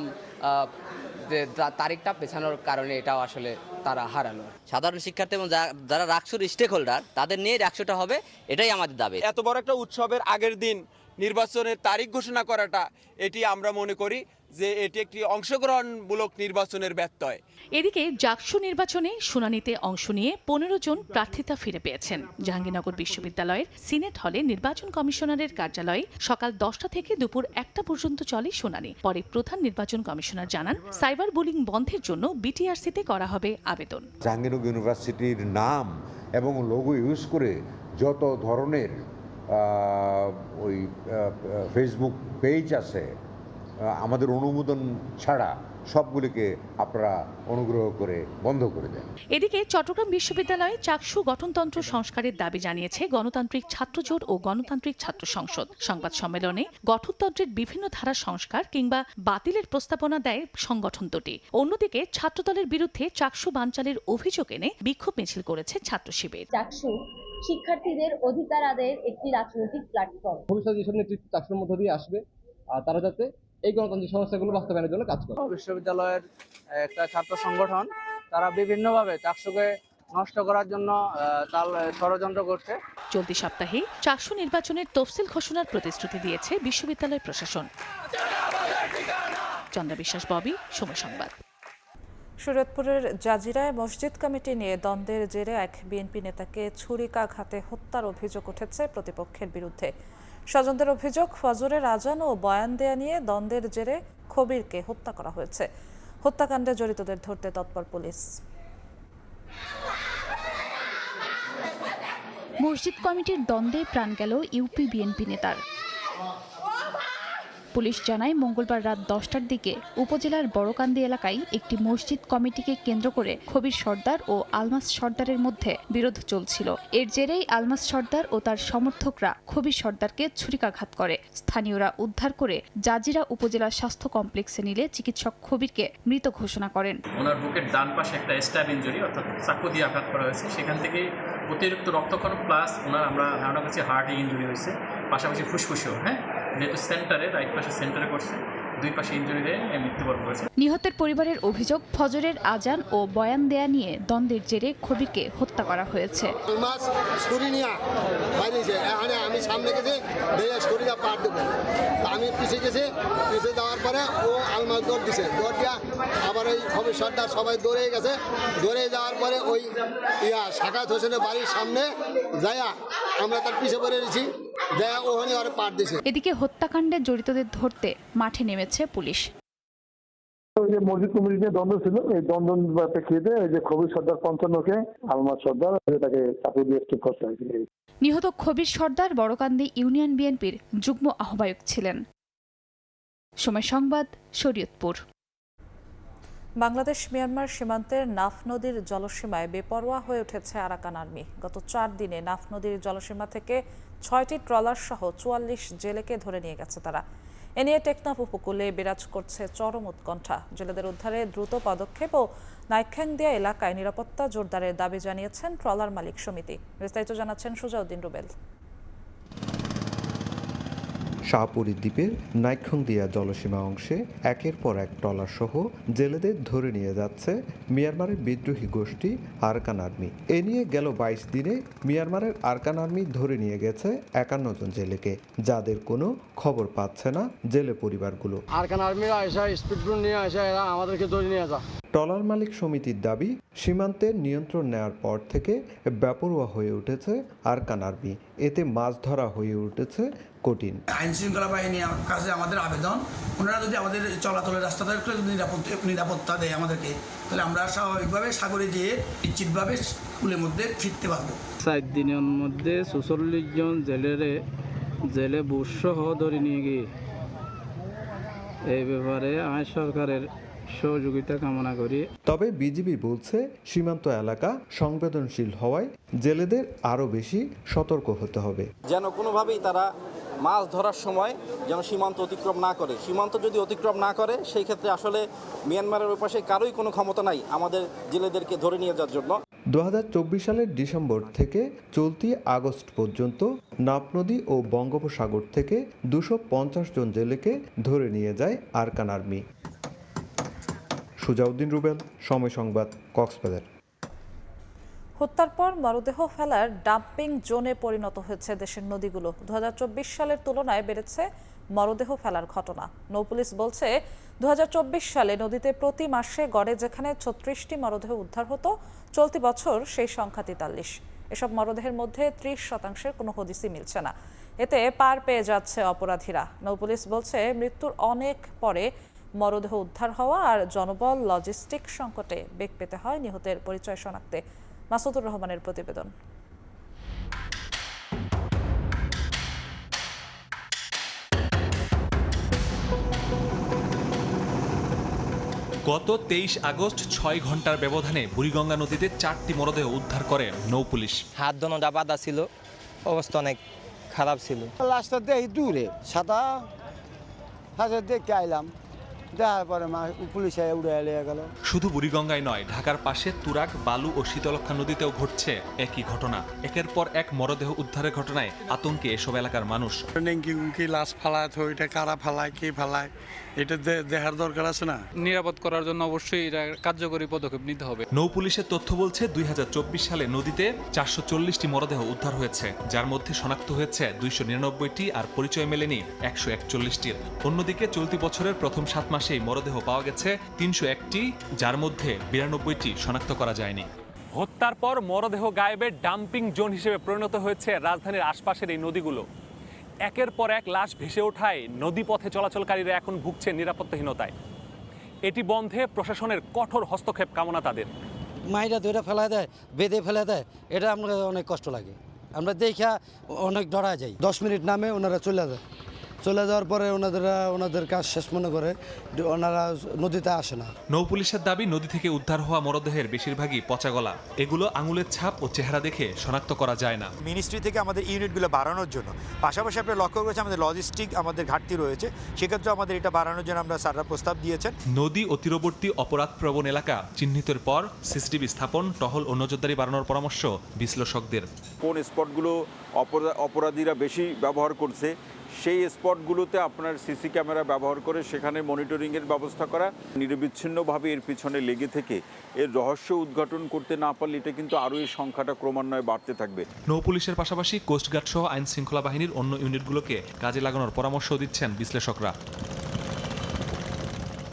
যে তারিখটা পেছানোর কারণে এটাও আসলে তারা হারালো। সাধারণ শিক্ষার্থী এবং যারা রাকসুর স্টেক হোল্ডার তাদের নিয়ে রাকসুটা হবে, এটাই আমাদের দাবি। এত বড় একটা উৎসবের আগের দিন নির্বাচনের তারিখ ঘোষণা করাটা, এটি আমরা মনে করি যে এটি একটি অংশগ্রহণমূলক নির্বাচনের ব্যত্যয়। এদিকে জাকসু নির্বাচনে শুনানিতে অংশ নিয়ে 15 জন প্রার্থিতা ফিরে পেয়েছেন। জাহাঙ্গীরনগর বিশ্ববিদ্যালয়ের সিনেট হলে নির্বাচন কমিশনারের কার্যালয়ে সকাল 10টা থেকে দুপুর 1টা পর্যন্ত চলে শুনানি। পরে প্রধান নির্বাচন কমিশনার জানান, সাইবার বুলিং বন্ধের জন্য বিটিআরসিতে করা হবে আবেদন। জাহাঙ্গীরনগর ইউনিভার্সিটির নাম এবং লোগো ইউজ করে যত ধরনের ওই ফেসবুক পেজ আছে আমাদের অনুমোদন ছাড়া সবগুলিকে আপনারা অনুগ্রহ করে বন্ধ করে দেন। এদিকে চট্টগ্রাম বিশ্ববিদ্যালয়ে চাকসু গঠনতন্ত্র সংস্কারের দাবি জানিয়েছে গণতান্ত্রিক ছাত্রজোট ও গণতান্ত্রিক ছাত্র সংসদ। সংবাদ সম্মেলনে গঠনতন্ত্রের বিভিন্ন ধারা সংস্কার কিংবা বাতিলের প্রস্তাবনা দেয় সংগঠন দুটি। অন্যদিকে ছাত্রদলের বিরুদ্ধে চাকসু বানচালের অভিযোগ এনে বিক্ষোভ মিছিল করেছে ছাত্র শিবির। চাকসু শিক্ষার্থীদের অধিকার আদায়ের একটি রাজনৈতিক প্ল্যাটফর্ম। ভবিষ্যতে যেসব নেতৃত্ব চাকসুর মধ্য দিয়ে আসবে তারা যাতে এই গণতান্ত্রিক সংস্থাগুলো বাস্তবায়নের জন্য কাজ করে। বিশ্ববিদ্যালয়ের একটা ছাত্র সংগঠন তারা বিভিন্নভাবে চাকসুকে নষ্ট করার জন্য ষড়যন্ত্র করছে। চলতি সপ্তাহে চাকসু নির্বাচনের তফসিল ঘোষণার প্রতিশ্রুতি দিয়েছে বিশ্ববিদ্যালয় প্রশাসন। চন্দ্র বিশ্বাস, ববি, সময় সংবাদ। শরীয়তপুরের জাজিরায় মসজিদ কমিটি নিয়ে দ্বন্দ্বের জেরে এক বিএনপি নেতাকে ছুরিকাঘাতে হত্যার অভিযোগ উঠেছে প্রতিপক্ষের বিরুদ্ধে। স্বজনদের অভিযোগ, ফজরের আজান ও বয়ান দেয়া নিয়ে দ্বন্দ্বের জেরে খবিরকে হত্যা করা হয়েছে। হত্যাকাণ্ডে জড়িতদের ধরতে তৎপর পুলিশ। মসজিদ কমিটির দ্বন্দ্বে প্রাণ গেল ইউপি বিএনপি নেতার। পুলিশ জানায়, মঙ্গলবার রাত 10টার দিকে উপজেলার বড়কান্দি এলাকায় একটি মসজিদ কমিটিকে কেন্দ্র করে খবির সর্দার ও আলমাস সর্দারের মধ্যে বিরোধ চলছিল। এর জেরেই আলমাস সর্দার ও তার সমর্থকরা খবির সর্দারকে ছুরিকাঘাত করে। স্থানীয়রা উদ্ধার করে জাজিরা উপজেলা স্বাস্থ্য কমপ্লেক্সে নিলে চিকিৎসক খবিরকে মৃত ঘোষণা করেন। ওনার বুকের ডান পাশে একটা স্ট্যাব ইনজুরি অর্থাৎ চাকু দিয়ে আঘাত করা হয়েছে, সেখান থেকে অতিরিক্ত রক্তক্ষরণ প্লাস ওনার আমরা ধারণা করছি হার্টে ইনজুরি হয়েছে, পাশাপাশি ফুসফুসেও। যেহেতু সেন্টারে রাইট পাশে সেন্টারে করছে, দুই পাশে ইনজুরি হয়ে মৃত্যুবরণ করেছে। নিহতের পরিবারের অভিযোগ, ফজরের আজান ও বয়ান দেয়া নিয়ে দ্বন্দ্বের জেরে খবিরকে হত্যা করা হয়েছে। আমি সামনে গেছি, আমি পিছিয়ে গেছি, পিছিয়ে যাওয়ার পরে ও আলমাস দৌড় দিছে, দৌড় দিয়া আবার ওই খবির সর্দার সবাই দৌড়ে গেছে, দৌড়ে যাওয়ার পরে ওই সাকাত হোসেনের বাড়ির সামনে যাইয়া আমরা তার পিছিয়ে পড়ে গেছি, যাইয়া ওখানে আরে পাট দিছে। এদিকে হত্যাকাণ্ডে জড়িতদের ধরতে মাঠে নেমেছে পুলিশ। ওই যে মসজিদ কমিটি নিয়ে দ্বন্দ্ব ছিল, এই দ্বন্দ্ব প্রেক্ষিতে ওই যে খবির সর্দার 55কে আলমাস সর্দার তাকে চাকরি দিয়ে স্টেপ করতে হয়েছিল। নিহত খবির সর্দার বড়কান্দি ইউনিয়ন বিএনপির যুগ্ম আহ্বায়ক ছিলেন। সময় সংবাদ, শরীয়তপুর। বাংলাদেশ মিয়ানমার সীমান্তের নাফ নদীর জলসীমায় বেপরোয়া হয়ে উঠেছে আরাকান আর্মি। গত 4 দিনে নাফ নদীর জলসীমা থেকে 6টি ট্রলার সহ 44 জেলেকে ধরে নিয়ে গেছে তারা। এ নিয়ে টেকনাফ উপকূলে বিরাজ করছে চরম উৎকণ্ঠা। জেলেদের উদ্ধারে দ্রুত পদক্ষেপ ও নাইখ্যাংদিয়া এলাকায় নিরাপত্তা জোরদারের দাবি জানিয়েছেন ট্রলার মালিক সমিতি। বিস্তারিত জানাচ্ছেন সুজাউদ্দিন রুবেল। শাহপুরী দ্বীপের নাইখ্যাংদিয়া জলসীমা অংশে একের পর এক ট্রলার সহ জেলেদের ধরে নিয়ে যাচ্ছে মিয়ানমারের বিদ্রোহী গোষ্ঠী আরাকান আর্মি। এ নিয়ে গেল 22 দিনে মিয়ানমারের আরাকান আর্মি ধরে নিয়ে গেছে 51 জন জেলেকে, যাদের কোনো খবর পাচ্ছে না জেলে পরিবারগুলো। আরাকান আর্মিরা এসে স্পিডবোট নিয়ে এসে এরা আমাদেরকে ধরে নিয়ে যায়। ট্রলার মালিক সমিতির দাবি, সীমান্তের নিয়ন্ত্রণ নেওয়ার পর থেকে বেপরোয়া হয়ে উঠেছে আরাকান আর্মি। এতে মাছ ধরা হয়ে উঠেছে কঠিন। আইন শৃঙ্খলা বাহিনীর কাছে আমাদের আবেদন, ওনারা যদি আমাদের চলাচলের রাস্তাটা একটু নিরাপত্তা দেয় আমাদেরকে, তাহলে আমরা স্বাভাবিকভাবে সাগরে যেয়ে নিশ্চিতভাবে স্কুলের মধ্যে ফিরতে পারবো। 7 দিনের মধ্যে 46 জন জেলে বুসসহ ধরে নিয়ে গিয়ে এই ব্যাপারে আমি সরকারের সহযোগিতা কামনা করি। তবে বিজিবি বলছে সীমান্ত এলাকা সংবেদনশীল হওয়ায় জেলেদের আরও বেশি সতর্ক হতে হবে। যেন কোনোভাবেই তারা মাছ ধরার সময় যেন সীমান্ত অতিক্রম না করে। সীমান্ত যদি অতিক্রম না করে সেই ক্ষেত্রে আসলে মিয়ানমারের ওই পাশে কারোই কোনো ক্ষমতা নাই আমাদের জেলেদেরকে ধরে নিয়ে যাওয়ার জন্য। 2024 সালের ডিসেম্বর থেকে চলতি আগস্ট পর্যন্ত নাফ নদী ও বঙ্গোপসাগর থেকে 250 জন জেলেকে ধরে নিয়ে যায় আরাকান আর্মি। সুজাউদ্দিন রুবেল, সময় সংবাদ, কক্সবাজার। হত্যার পর মরদেহ ফেলার ডাম্পিং জোনে পরিণত হয়েছে দেশের নদীগুলো। 2024 সালের তুলনায় বেড়েছে মরদেহ ফেলার ঘটনা। নৌপুলিশ বলছে 2024 সালে নদীতে প্রতি মাসে গড়ে যেখানে 36টি মরদেহ উদ্ধার হতো, চলতি বছর সেই সংখ্যা 43। এসব মরদেহের মধ্যে 30% কোনো হদিসই মিলছে না। এতে পার পেয়ে যাচ্ছে অপরাধীরা। নৌপুলিশ বলছে মৃত্যুর অনেক পরে মরদেহ উদ্ধার হওয়া আর জনবল লজিস্টিক সংকটে বেগ পেতে হয় নিহতের পরিচয় শনাক্তে। মাসুদুর রহমানের প্রতিবেদন। গত 23 আগস্ট 6 ঘন্টার ব্যবধানে বুড়িগঙ্গা নদীতে 4টি মরদেহ উদ্ধার করে নৌপুলিশ। হাত দোনোটা বাঁধা ছিল, অবস্থা অনেক খারাপ ছিল। লাশটা দেখি দূরে সাদা হাজার দেখে আইলাম, দেখার পরে পুলিশ উড়ে এলিয়ে গেল। শুধু বুড়িগঙ্গায় নয়, ঢাকার পাশে তুরাগ, বালু ও শীতলক্ষা নদীতেও ঘটছে একই ঘটনা। একের পর এক মরদেহ উদ্ধারের ঘটনায় আতঙ্কে এসব এলাকার মানুষ। নেংকি লাশ ফালায় তো এটা কারা ফালায়, কে ফালায়, এটা দেখার দরকার আছে না। নিরাপদ করার জন্য অবশ্যই এটা কার্যকরী পদক্ষেপ নিতে হবে। নৌপুলিশের তথ্য বলছে 2024 সালে নদীতে 440টি মরদেহ উদ্ধার হয়েছে, যার মধ্যে শনাক্ত হয়েছে 299টি আর পরিচয় মেলেনি 141টির। অন্যদিকে চলতি বছরের প্রথম 7 মাসেই মরদেহ পাওয়া গেছে 301টি, যার মধ্যে 92টি শনাক্ত করা যায়নি। হত্যার পর মরদেহ গায়েবের ডাম্পিং জোন হিসেবে পরিণত হয়েছে রাজধানীর আশপাশের এই নদীগুলো। একের পর এক লাশ ভেসে ওঠায় নদীপথে চলাচলকারীরা এখন ভুগছে নিরাপত্তাহীনতায়। এটি বন্ধে প্রশাসনের কঠোর হস্তক্ষেপ কামনা তাদের। মাইরা ধরে ফেলা দেয়, বেঁধে ফেলা দেয়, এটা আমরা অনেক কষ্ট লাগে। আমরা দেখা অনেক ডরা যাই। 10 মিনিট নামে ওনারা চলে যায়, চলে যাওয়ার পরে ওনাদের কাজ শেষ মনে করে ওনারা নদীতে আসে না। নৌপুলিশের দাবি, নদী থেকে উদ্ধার হওয়া মরদেহের বেশিরভাগই পচা গলা। এগুলো আঙুলের ছাপ ও চেহারা দেখে শনাক্ত করা যায় না। মিনিস্ট্রি থেকে আমাদের ইউনিটগুলো বাড়ানোর জন্য, পাশাপাশি আপনি লক্ষ্য করেছেন আমাদের লজিস্টিক আমাদের ঘাটতি রয়েছে, সেক্ষেত্রে আমাদের এটা বাড়ানোর জন্য আমরা স্যাররা প্রস্তাব দিয়েছেন। নদী ও তীরবর্তী অপরাধ প্রবণ এলাকা চিহ্নিতের পর সিসিটিভি স্থাপন, টহল ও নজরদারি বাড়ানোর পরামর্শ বিশ্লেষকদের। কোন স্পটগুলো অপরাধীরা বেশি ব্যবহার করছে সেই স্পটগুলোতে আপনার সিসি ক্যামেরা ব্যবহার করে সেখানে মনিটরিংয়ের ব্যবস্থা করা, নিরবিচ্ছিন্নভাবে এর পিছনে লেগে থেকে এর রহস্য উদ্ঘাটন করতে না পারলে এটা কিন্তু আরও এই সংখ্যাটা ক্রমান্বয়ে বাড়তে থাকবে। নৌপুলিশের পাশাপাশি কোস্টগার্ড সহ আইন শৃঙ্খলা বাহিনীর অন্য ইউনিটগুলোকে কাজে লাগানোর পরামর্শও দিচ্ছেন বিশ্লেষকরা।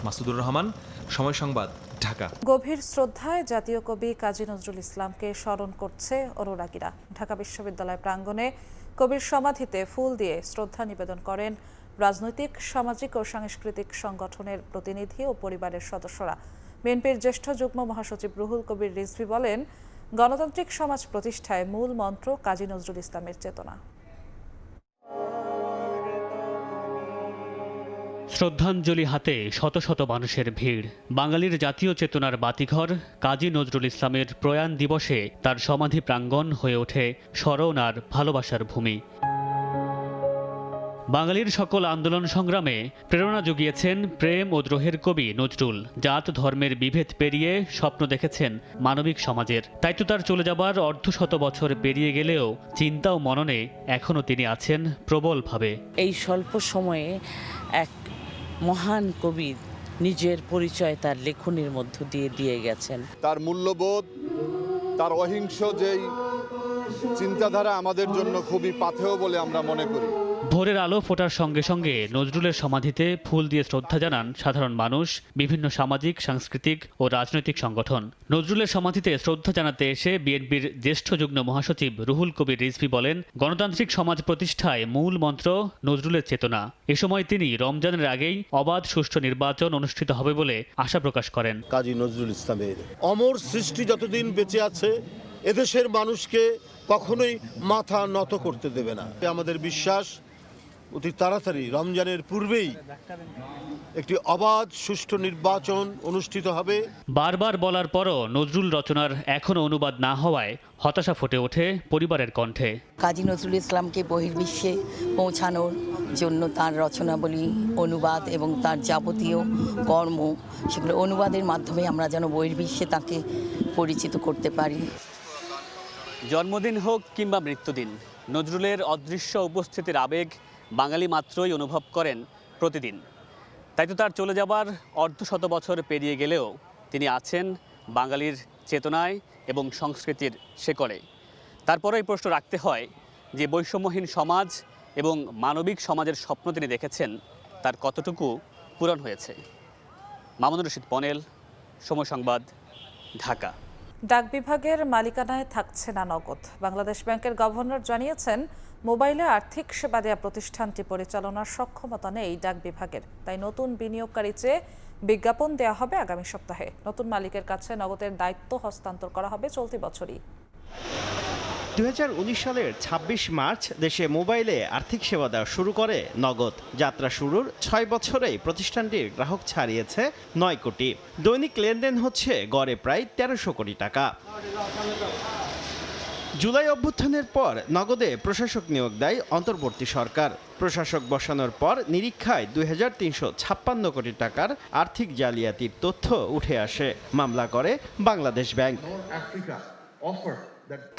মাসুদুর রহমান, সময় সংবাদ, ঢাকা। গভীর শ্রদ্ধায় জাতীয় কবি কাজী নজরুল ইসলামকে স্মরণ করছে অনুরাগীরা। ঢাকা বিশ্ববিদ্যালয় প্রাঙ্গণে কবির সমাধিতে ফুল দিয়ে শ্রদ্ধা নিবেদন করেন রাজনৈতিক, সামাজিক ও সাংস্কৃতিক সংগঠনের প্রতিনিধি ও পরিবারের সদস্যরা। বিএনপির জ্যেষ্ঠ যুগ্ম মহাসচিব রুহুল কবির রিজভী বলেন, গণতান্ত্রিক সমাজ প্রতিষ্ঠায় মূল মন্ত্র কাজী নজরুল ইসলামের চেতনা। শ্রদ্ধাঞ্জলি হাতে শত শত মানুষের ভিড়। বাঙালির জাতীয় চেতনার বাতিঘর কাজী নজরুল ইসলামের প্রয়াণ দিবসে তার সমাধি প্রাঙ্গণ হয়ে ওঠে স্মরণ আর ভালোবাসার ভূমি। বাঙালির সকল আন্দোলন সংগ্রামে প্রেরণা জুগিয়েছেন প্রেম ও দ্রোহের কবি নজরুল। জাত ধর্মের বিভেদ পেরিয়ে স্বপ্ন দেখেছেন মানবিক সমাজের। তাই তো তার চলে যাবার অর্ধশত বছর পেরিয়ে গেলেও চিন্তা ও মননে এখনও তিনি আছেন প্রবলভাবে। এই স্বল্প সময়ে এক মহান কবি নিজের পরিচয় তার লেখনীর মধ্য দিয়ে দিয়ে গেছেন। তার মূল্যবোধ, তার অহিংস যেই চিন্তাধারা আমাদের জন্য খুবই পাথেয় বলে আমরা মনে করি। ভোরের আলো ফোটার সঙ্গে সঙ্গে নজরুলের সমাধিতে ফুল দিয়ে শ্রদ্ধা জানান সাধারণ মানুষ, বিভিন্ন সামাজিক, সাংস্কৃতিক ও রাজনৈতিক সংগঠন। নজরুলের সমাধিতে শ্রদ্ধা জানাতে এসে বিএনপির জ্যেষ্ঠ যুগ্ম মহাসচিব রুহুল কবির রিজভী বলেন, গণতান্ত্রিক সমাজ প্রতিষ্ঠায় মূল মন্ত্র নজরুলের চেতনা। এ সময় তিনি রমজানের আগেই অবাধ সুষ্ঠু নির্বাচন অনুষ্ঠিত হবে বলে আশা প্রকাশ করেন। কাজী নজরুল ইসলামের অমর সৃষ্টি যতদিন বেঁচে আছে এদেশের মানুষকে কখনোই মাথা নত করতে দেবে না। আমাদের বিশ্বাস অতি তাড়াতাড়ি রমজানের পূর্বেই একটি অবাধ সুষ্ঠু নির্বাচন অনুষ্ঠিত হবে। বারবার বলার পরও নজরুল রচনার এখনো অনুবাদ না হওয়ায় হতাশা ফুটে ওঠে পরিবারের কণ্ঠে। কাজী নজরুল ইসলামকে বহির্বিশ্বে পৌঁছানোর জন্য তার রচনাবলী, অনুবাদ এবং তার যাবতীয় কর্ম, সেগুলো অনুবাদের মাধ্যমে আমরা যেন বহির্বিশ্বে তাকে পরিচিত করতে পারি। জন্মদিন হোক কিংবা মৃত্যুদিন, নজরুলের অদৃশ্য উপস্থিতির আবেগ বাঙালি মাত্রই অনুভব করেন প্রতিদিন। তাই তো তার চলে যাবার অর্ধশত বছর পেরিয়ে গেলেও তিনি আছেন বাঙালির চেতনায় এবং সংস্কৃতির শেকড়ে। তারপরেই প্রশ্ন রাখতে হয় যে বৈষম্যহীন সমাজ এবং মানবিক সমাজের স্বপ্ন তিনি দেখেছেন তার কতটুকু পূরণ হয়েছে। মামুনুর রশিদ পনেল, সময় সংবাদ, ঢাকা। ডাক বিভাগের মালিকানায় থাকছে না নগদ। বাংলাদেশ ব্যাংকের গভর্নর জানিয়েছেন, মোবাইলে আর্থিক সেবা দেওয়া প্রতিষ্ঠানটি পরিচালনার সক্ষমতা নেই ডাক বিভাগের। তাই নতুন বিনিয়োগকারী চেয়ে বিজ্ঞাপন দেওয়া হবে আগামী সপ্তাহে। নতুন মালিকের কাছে নগদের দায়িত্ব হস্তান্তর করা হবে চলতি বছরই। 2019 সালের 26 মার্চ দেশে মোবাইলে আর্থিক সেবা দেওয়া শুরু করে নগদ। যাত্রা শুরুর 6 বছরেই প্রতিষ্ঠানটির গ্রাহক ছাড়িয়েছে 9 কোটি। দৈনিক লেনদেন হচ্ছে গড়ে প্রায় 1300 কোটি টাকা। জুলাই অভ্যুত্থানের পর নগদে প্রশাসক নিয়োগ দেয় অন্তর্বর্তী সরকার। প্রশাসক বসানোর পর নিরীক্ষায় 2356 কোটি টাকার আর্থিক জালিয়াতির তথ্য উঠে আসে। মামলা করে বাংলাদেশ ব্যাংক।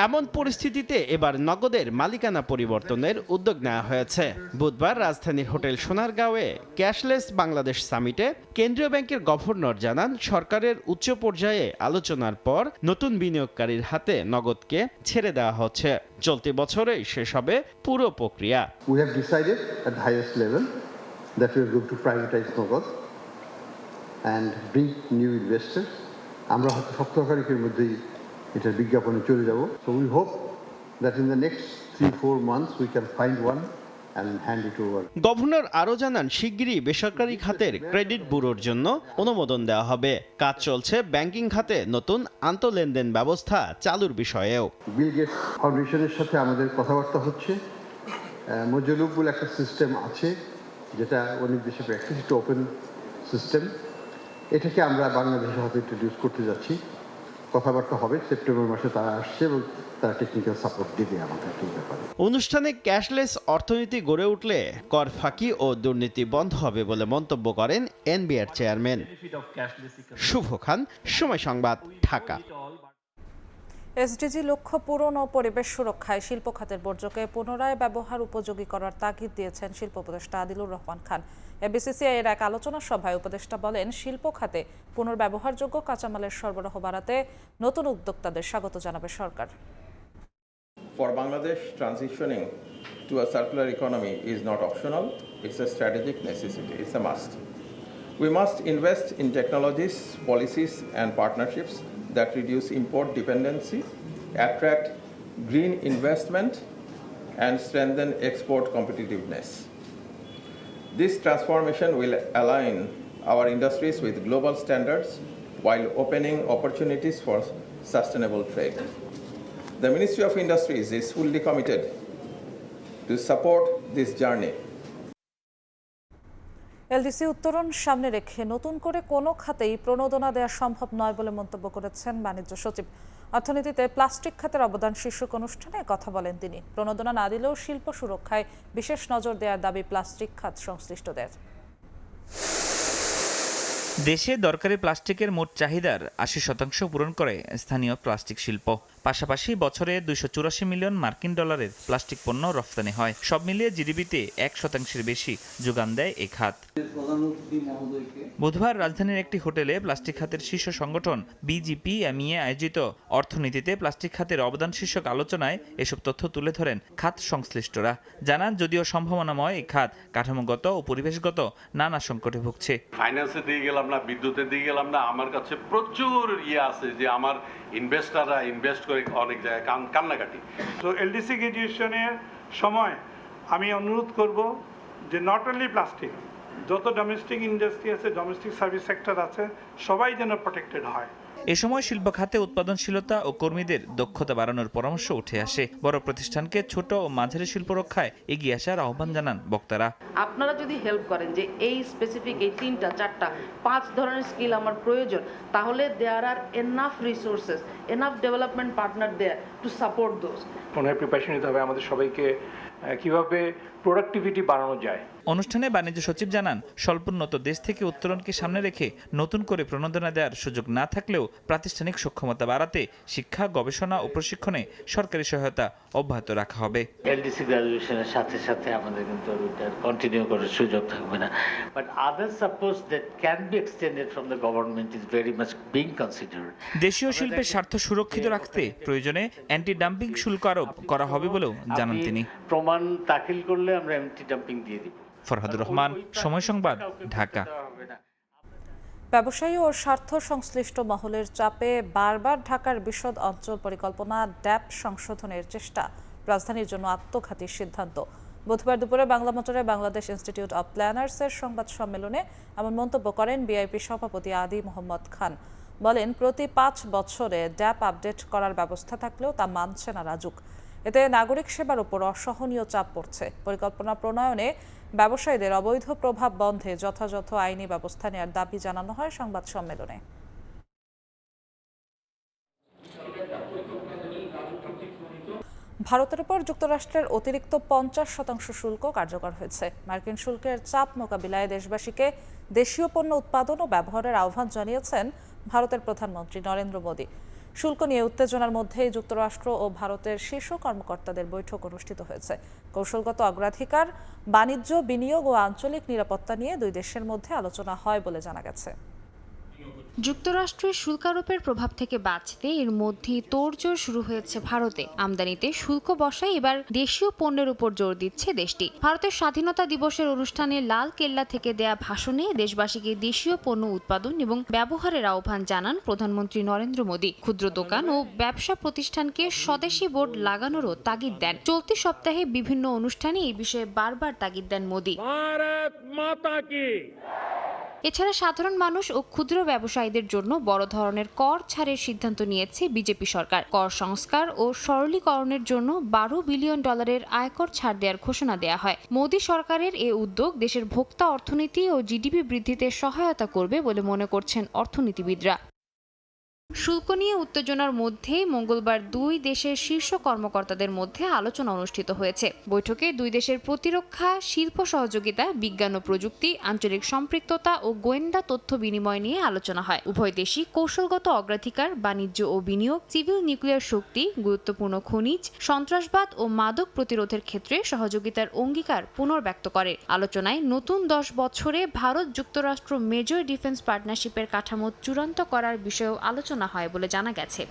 এমন পরিস্থিতিতে এবার নগদের মালিকানা পরিবর্তনের উদ্যোগ নেওয়া হয়েছে। বুধবার রাজধানীর হোটেল সোনারগাঁওয়ে ক্যাশলেস বাংলাদেশ সামিটে কেন্দ্রীয় ব্যাংকের গভর্নর জানান, সরকারের উচ্চ পর্যায়ে আলোচনার পর নতুন বিনিয়োগকারীর হাতে নগদকে ছেড়ে দেওয়া হচ্ছে। চলতি বছরেই শেষ হবে পুরো প্রক্রিয়া। We have decided at the highest level that we are going to privatize Nagad and bring new investors. আমরা হয়তো সপ্তাহখানেকের মধ্যেই এটার বিজ্ঞাপনে চলে যাব। So we hope that in the next 3-4 months we can find one and hand it over. Governor আরও জানান, শিগগিরই বেসরকারি খাতের ক্রেডিট ব্যুরোর জন্য অনুমোদন দেওয়া হবে। কাজ চলছে ব্যাংকিং খাতে নতুন আন্তঃলেনদেন ব্যবস্থা চালুর বিষয়েও। বিল গেটস ফাউন্ডেশনের সাথে আমাদের কথাবার্তা হচ্ছে। মজলুক বলে একটা সিস্টেম আছে যেটা অনেক দেশে প্র্যাকটিস, একটা ওপেন সিস্টেম। এটাকে আমরা বাংলাদেশের হাতে ইন্ট্রোডিউস করতে যাচ্ছি। কথাবার্তা হবে, সেপ্টেম্বর মাসে তারা আসছে এবং তারা টেকনিক্যাল সাপোর্ট দেবে আমাদের এই ব্যাপারে। অনুষ্ঠানে ক্যাশলেস অর্থনীতি গড়ে উঠলে কর ফাঁকি ও দুর্নীতি বন্ধ হবে বলে মন্তব্য করেন এনবিআর চেয়ারম্যান। শুভ খান, সময় সংবাদ, ঢাকা। এসডিজি লক্ষ্য পূরণ ও পরিবেশ সুরক্ষায় শিল্প খাতের বর্জ্যকে পুনরায় ব্যবহার উপযোগী করার তাগিদ দিয়েছেন শিল্প উপদেষ্টা আদিলুর রহমান খান। এবিসিসিআই এর এক আলোচনা সভায় উপদেষ্টা বলেন, শিল্প খাতে পুনর্ব্যবহারযোগ্য কাঁচামালের সরবরাহ বাড়াতে নতুন উদ্যোক্তাদের স্বাগত জানাবে সরকার। For Bangladesh, transitioning to a circular economy is not optional, it's a strategic necessity, it's a must. We must invest in technologies, policies and partnerships that reduce import dependency, attract green investment and strengthen export competitiveness. This transformation will align our industries with global standards while opening opportunities for sustainable trade. The Ministry of Industries is fully committed to support this journey. LDC উত্তরণ সামনে রেখে নতুন করে কোনো খাতেই প্রণোদনা দেওয়া সম্ভব নয় বলে মন্তব্য করেছেন বাণিজ্য সচিব। অর্থনীতিতে প্লাস্টিক খাতের অবদান শীর্ষক অনুষ্ঠানে কথা বলেন তিনি। প্রণোদনা না দিলেও শিল্প সুরক্ষায় বিশেষ নজর দেওয়ার দাবি প্লাস্টিক খাত সংশ্লিষ্টদের। দেশে দরকারি প্লাস্টিকের মোট চাহিদার ৮০% পূরণ করে স্থানীয় প্লাস্টিক শিল্প। পাশাপাশি বছরে ২৮৪ মিলিয়ন মার্কিন ডলারের প্লাস্টিক পণ্য রফতানি হয়। সব মিলিয়ে জিডিপিতে ১% বেশি যোগান দেয় এ খাত। বুধবার রাজধানীর একটি হোটেলে প্লাস্টিক খাতের শীর্ষ সংগঠন BGPMEA আয়োজিত অর্থনীতিতে প্লাস্টিক খাতের অবদান শীর্ষক আলোচনায় এসব তথ্য তুলে ধরেন খাত সংশ্লিষ্টরা। জানান, যদিও সম্ভাবনাময় এই খাত কাঠামোগত ও পরিবেশগত নানা সংকটে ভুগছে। ফাইন্যান্সের দিকে গেলাম না, বিদ্যুতের দিকে গেলাম না, আমার কাছে প্রচুর আছে যে আমার ইনভেস্টাররা ইনভেস্ট করে অনেক জায়গায় কান্নাকাটি। তো এলডিসি গ্র্যাজুয়েশনের সময় আমি অনুরোধ করব যে নট অনলি প্লাস্টিক, যত ডোমেস্টিক ইন্ডাস্ট্রি আছে, ডোমেস্টিক সার্ভিস সেক্টর আছে, সবাই যেন প্রোটেক্টেড হয়। এ সময় শিল্প খাতে উৎপাদনশীলতা ও কর্মীদের দক্ষতা বাড়ানোর পরামর্শ উঠে আসে। বড় প্রতিষ্ঠানকে ছোট ও মাঝারি শিল্প রক্ষায় এগিয়ে আসার আহ্বান জানান বক্তারা। আপনারা যদি হেল্প করেন যে এই স্পেসিফিক এই 3টা 4টা 5 ধরনের স্কিল আমার প্রয়োজন, তাহলে there are enough resources, enough development partner there to support those. পুনরায় প্রিপারেশন নিতে হবে আমাদের সবাইকে, কিভাবে প্রোডাক্টিভিটি বাড়ানো যায়। অনুষ্ঠানে বাণিজ্য সচিব জানান, স্বল্পোন্নত দেশ থেকে উত্তরণকে সামনে রেখে নতুন করে প্রণোদনা দেওয়ার সুযোগ না থাকলেও প্রাতিষ্ঠানিক সক্ষমতা বাড়াতে শিক্ষা, গবেষণা ও প্রশিক্ষণে সরকারি সহায়তা অব্যাহত রাখা হবে। এলডিসি গ্র্যাজুয়েশনের সাথে সাথে আমাদের কিন্তু কন্টিনিউ করার সুযোগ থাকবে না, but other suppose that can be extended from the government is very much being considered. দেশীয় শিল্পের স্বার্থ সুরক্ষিত রাখতে প্রয়োজনে অ্যান্টি ডাম্পিং শুল্ক আরোপ করা হবে বলেও জানান তিনি। প্রমাণ দাখিল করলে আমরা অ্যান্টি ডাম্পিং দিয়ে দিব। ফরহাদুর রহমান, সময় সংবাদ, ঢাকা। ব্যবসায়ী ও স্বার্থ সংশ্লিষ্ট মহলের চাপে বারবার ঢাকার বিশদ অঞ্চল পরিকল্পনা ড্যাপ সংশোধনের চেষ্টা রাজধানীর জন্য আত্মঘাতী সিদ্ধান্ত। বুধবার দুপুরে বাংলা মোটরে বাংলাদেশ ইনস্টিটিউট অব প্ল্যানার্সের সংবাদ সম্মেলনে এমন মন্তব্য করেন বিআইপি সভাপতি আদি মোহাম্মদ খান। বলেন, প্রতি 5 বছরে ড্যাপ আপডেট করার ব্যবস্থা থাকলেও তা মানছে না রাজুক। এতে নাগরিক সেবার উপর অসহনীয় চাপ পড়ছে। পরিকল্পনা প্রণয়নে ব্যবসায়ীদের অবৈধ প্রভাব বন্ধে যথাযথ আইনি ব্যবস্থা নেওয়ার দাবি জানানো হয় সংবাদ সম্মেলনে। ভারতের উপর যুক্তরাষ্ট্রের অতিরিক্ত 50% শুল্ক কার্যকর হয়েছে। মার্কিন শুল্কের চাপ মোকাবিলায় দেশবাসীকে দেশীয় পণ্য উৎপাদন ও ব্যবহারের আহ্বান জানিয়েছেন ভারতের প্রধানমন্ত্রী নরেন্দ্র মোদী। শুল্ক নিয়ে উত্তেজনার মধ্যেই যুক্তরাষ্ট্র ও ভারতের শীর্ষ কর্মকর্তাদের বৈঠক অনুষ্ঠিত হয়েছে। কৌশলগত অগ্রাধিকার, বাণিজ্য, বিনিয়োগ ও আঞ্চলিক নিরাপত্তা নিয়ে দুই দেশের মধ্যে আলোচনা হয় বলে জানা গেছে। যুক্তরাষ্ট্রের শুল্ক আরোপের প্রভাব থেকে বাঁচতে এর মধ্যেই তোড়জোড় শুরু হয়েছে ভারতে। আমদানিতে শুল্ক বসায় এবার দেশীয় পণ্যের উপর জোর দিচ্ছে দেশটি। ভারতের স্বাধীনতা দিবসের অনুষ্ঠানে লাল কেল্লা থেকে দেয়া ভাষণে দেশবাসীকে দেশীয় পণ্য উৎপাদন এবং ব্যবহারের আহ্বান জানান প্রধানমন্ত্রী নরেন্দ্র মোদী। ক্ষুদ্র দোকান ও ব্যবসা প্রতিষ্ঠানকে স্বদেশি বোর্ড লাগানোরও তাগিদ দেন। চলতি সপ্তাহে বিভিন্ন অনুষ্ঠানে এই বিষয়ে বারবার তাগিদ দেন মোদী। এছাড়া সাধারণ মানুষ ও ক্ষুদ্র ব্যবসায়ীদের জন্য বড় ধরনের কর ছাড়ের সিদ্ধান্ত নিয়েছে বিজেপি সরকার। কর সংস্কার ও সরলীকরণের জন্য $12 বিলিয়ন আয়কর ছাড় দেওয়ার ঘোষণা দেয়া হয়। মোদী সরকারের এ উদ্যোগ দেশের ভোক্তা অর্থনীতি ও জিডিপি বৃদ্ধিতে সহায়তা করবে বলে মনে করছেন অর্থনীতিবিদরা। শুল্ক নিয়ে উত্তেজনার মধ্যেই মঙ্গলবার দুই দেশের শীর্ষ কর্মকর্তাদের মধ্যে আলোচনা অনুষ্ঠিত হয়েছে। বৈঠকে দুই দেশের প্রতিরক্ষা, শিল্প সহযোগিতা, বিজ্ঞান ও প্রযুক্তি, আঞ্চলিক সম্পৃক্ততা ও গোয়েন্দা তথ্য বিনিময় নিয়ে আলোচনা হয়। উভয় দেশই কৌশলগত অগ্রাধিকার, বাণিজ্য ও বিনিয়োগ, সিভিল নিউক্লিয়ার শক্তি, গুরুত্বপূর্ণ খনিজ, সন্ত্রাসবাদ ও মাদক প্রতিরোধের ক্ষেত্রে সহযোগিতার অঙ্গীকার পুনর্ব্যক্ত করে। আলোচনায় নতুন 10 বছরে ভারত যুক্তরাষ্ট্র মেজর ডিফেন্স পার্টনারশিপের কাঠামো চূড়ান্ত করার বিষয়েও আলোচনা হয় বলে জানা গেছে।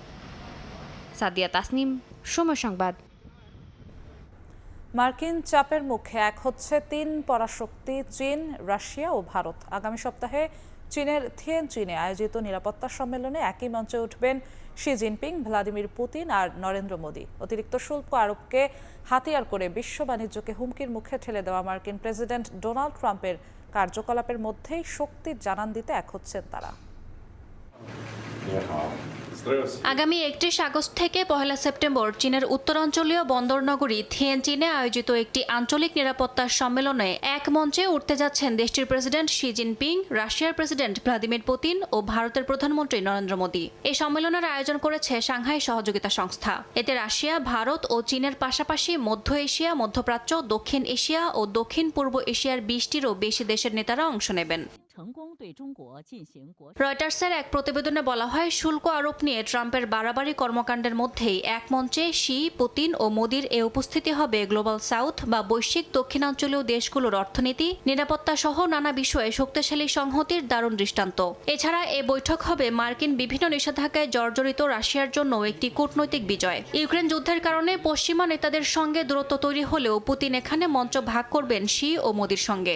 সাদিয়া তাসনিম, সময় সংবাদ। মার্কিন চাপের মুখে এক হচ্ছে 3 পরাশক্তি চীন, রাশিয়া ও ভারত। আগামী সপ্তাহে চীনের থিয়েনচিনে আয়োজিত নিরাপত্তা সম্মেলনে একই মঞ্চে উঠবেন শি জিনপিং, ভ্লাদিমির পুতিন আর নরেন্দ্র মোদী। অতিরিক্ত শুল্ক আরোপকে হাতিয়ার করে বিশ্ব বাণিজ্যকে হুমকির মুখে ঠেলে দেওয়া মার্কিন প্রেসিডেন্ট ডোনাল্ড ট্রাম্পের কার্যকলাপের মধ্যেই শক্তির জানান দিতে এক হচ্ছেন তারা। আগামী 31 আগস্ট থেকে 1 সেপ্টেম্বর চীনের উত্তরাঞ্চলীয় বন্দরনগরী থিয়েনচিনে আয়োজিত একটি আঞ্চলিক নিরাপত্তা সম্মেলনে এক মঞ্চে উঠতে যাচ্ছেন দেশটির প্রেসিডেন্ট শি জিনপিং, রাশিয়ার প্রেসিডেন্ট ভ্লাদিমির পুতিন ও ভারতের প্রধানমন্ত্রী নরেন্দ্র মোদী। এই সম্মেলনের আয়োজন করেছে সাংহাই সহযোগিতা সংস্থা। এতে রাশিয়া, ভারত ও চীনের পাশাপাশি মধ্য এশিয়া, মধ্যপ্রাচ্য, দক্ষিণ এশিয়া ও দক্ষিণ পূর্ব এশিয়ার 20টিরও বেশি দেশের নেতারা অংশ নেবেন। রয়টার্সের এক প্রতিবেদনে বলা হয়, শুল্ক আরোপ নিয়ে ট্রাম্পের বাড়াবাড়ি কর্মকাণ্ডের মধ্যেই এক মঞ্চে শি, পুতিন ও মোদির এ উপস্থিতি হবে গ্লোবাল সাউথ বা বৈশ্বিক দক্ষিণাঞ্চলীয় দেশগুলোর অর্থনীতি, নিরাপত্তা সহ নানা বিষয়ে শক্তিশালী সংহতির দারুণ দৃষ্টান্ত। এছাড়া এ বৈঠক হবে মার্কিন বিভিন্ন নিষেধাজ্ঞায় জর্জরিত রাশিয়ার জন্য একটি কূটনৈতিক বিজয়। ইউক্রেন যুদ্ধের কারণে পশ্চিমা নেতাদের সঙ্গে দূরত্ব তৈরি হলেও পুতিন এখানে মঞ্চ ভাগ করবেন শি ও মোদির সঙ্গে।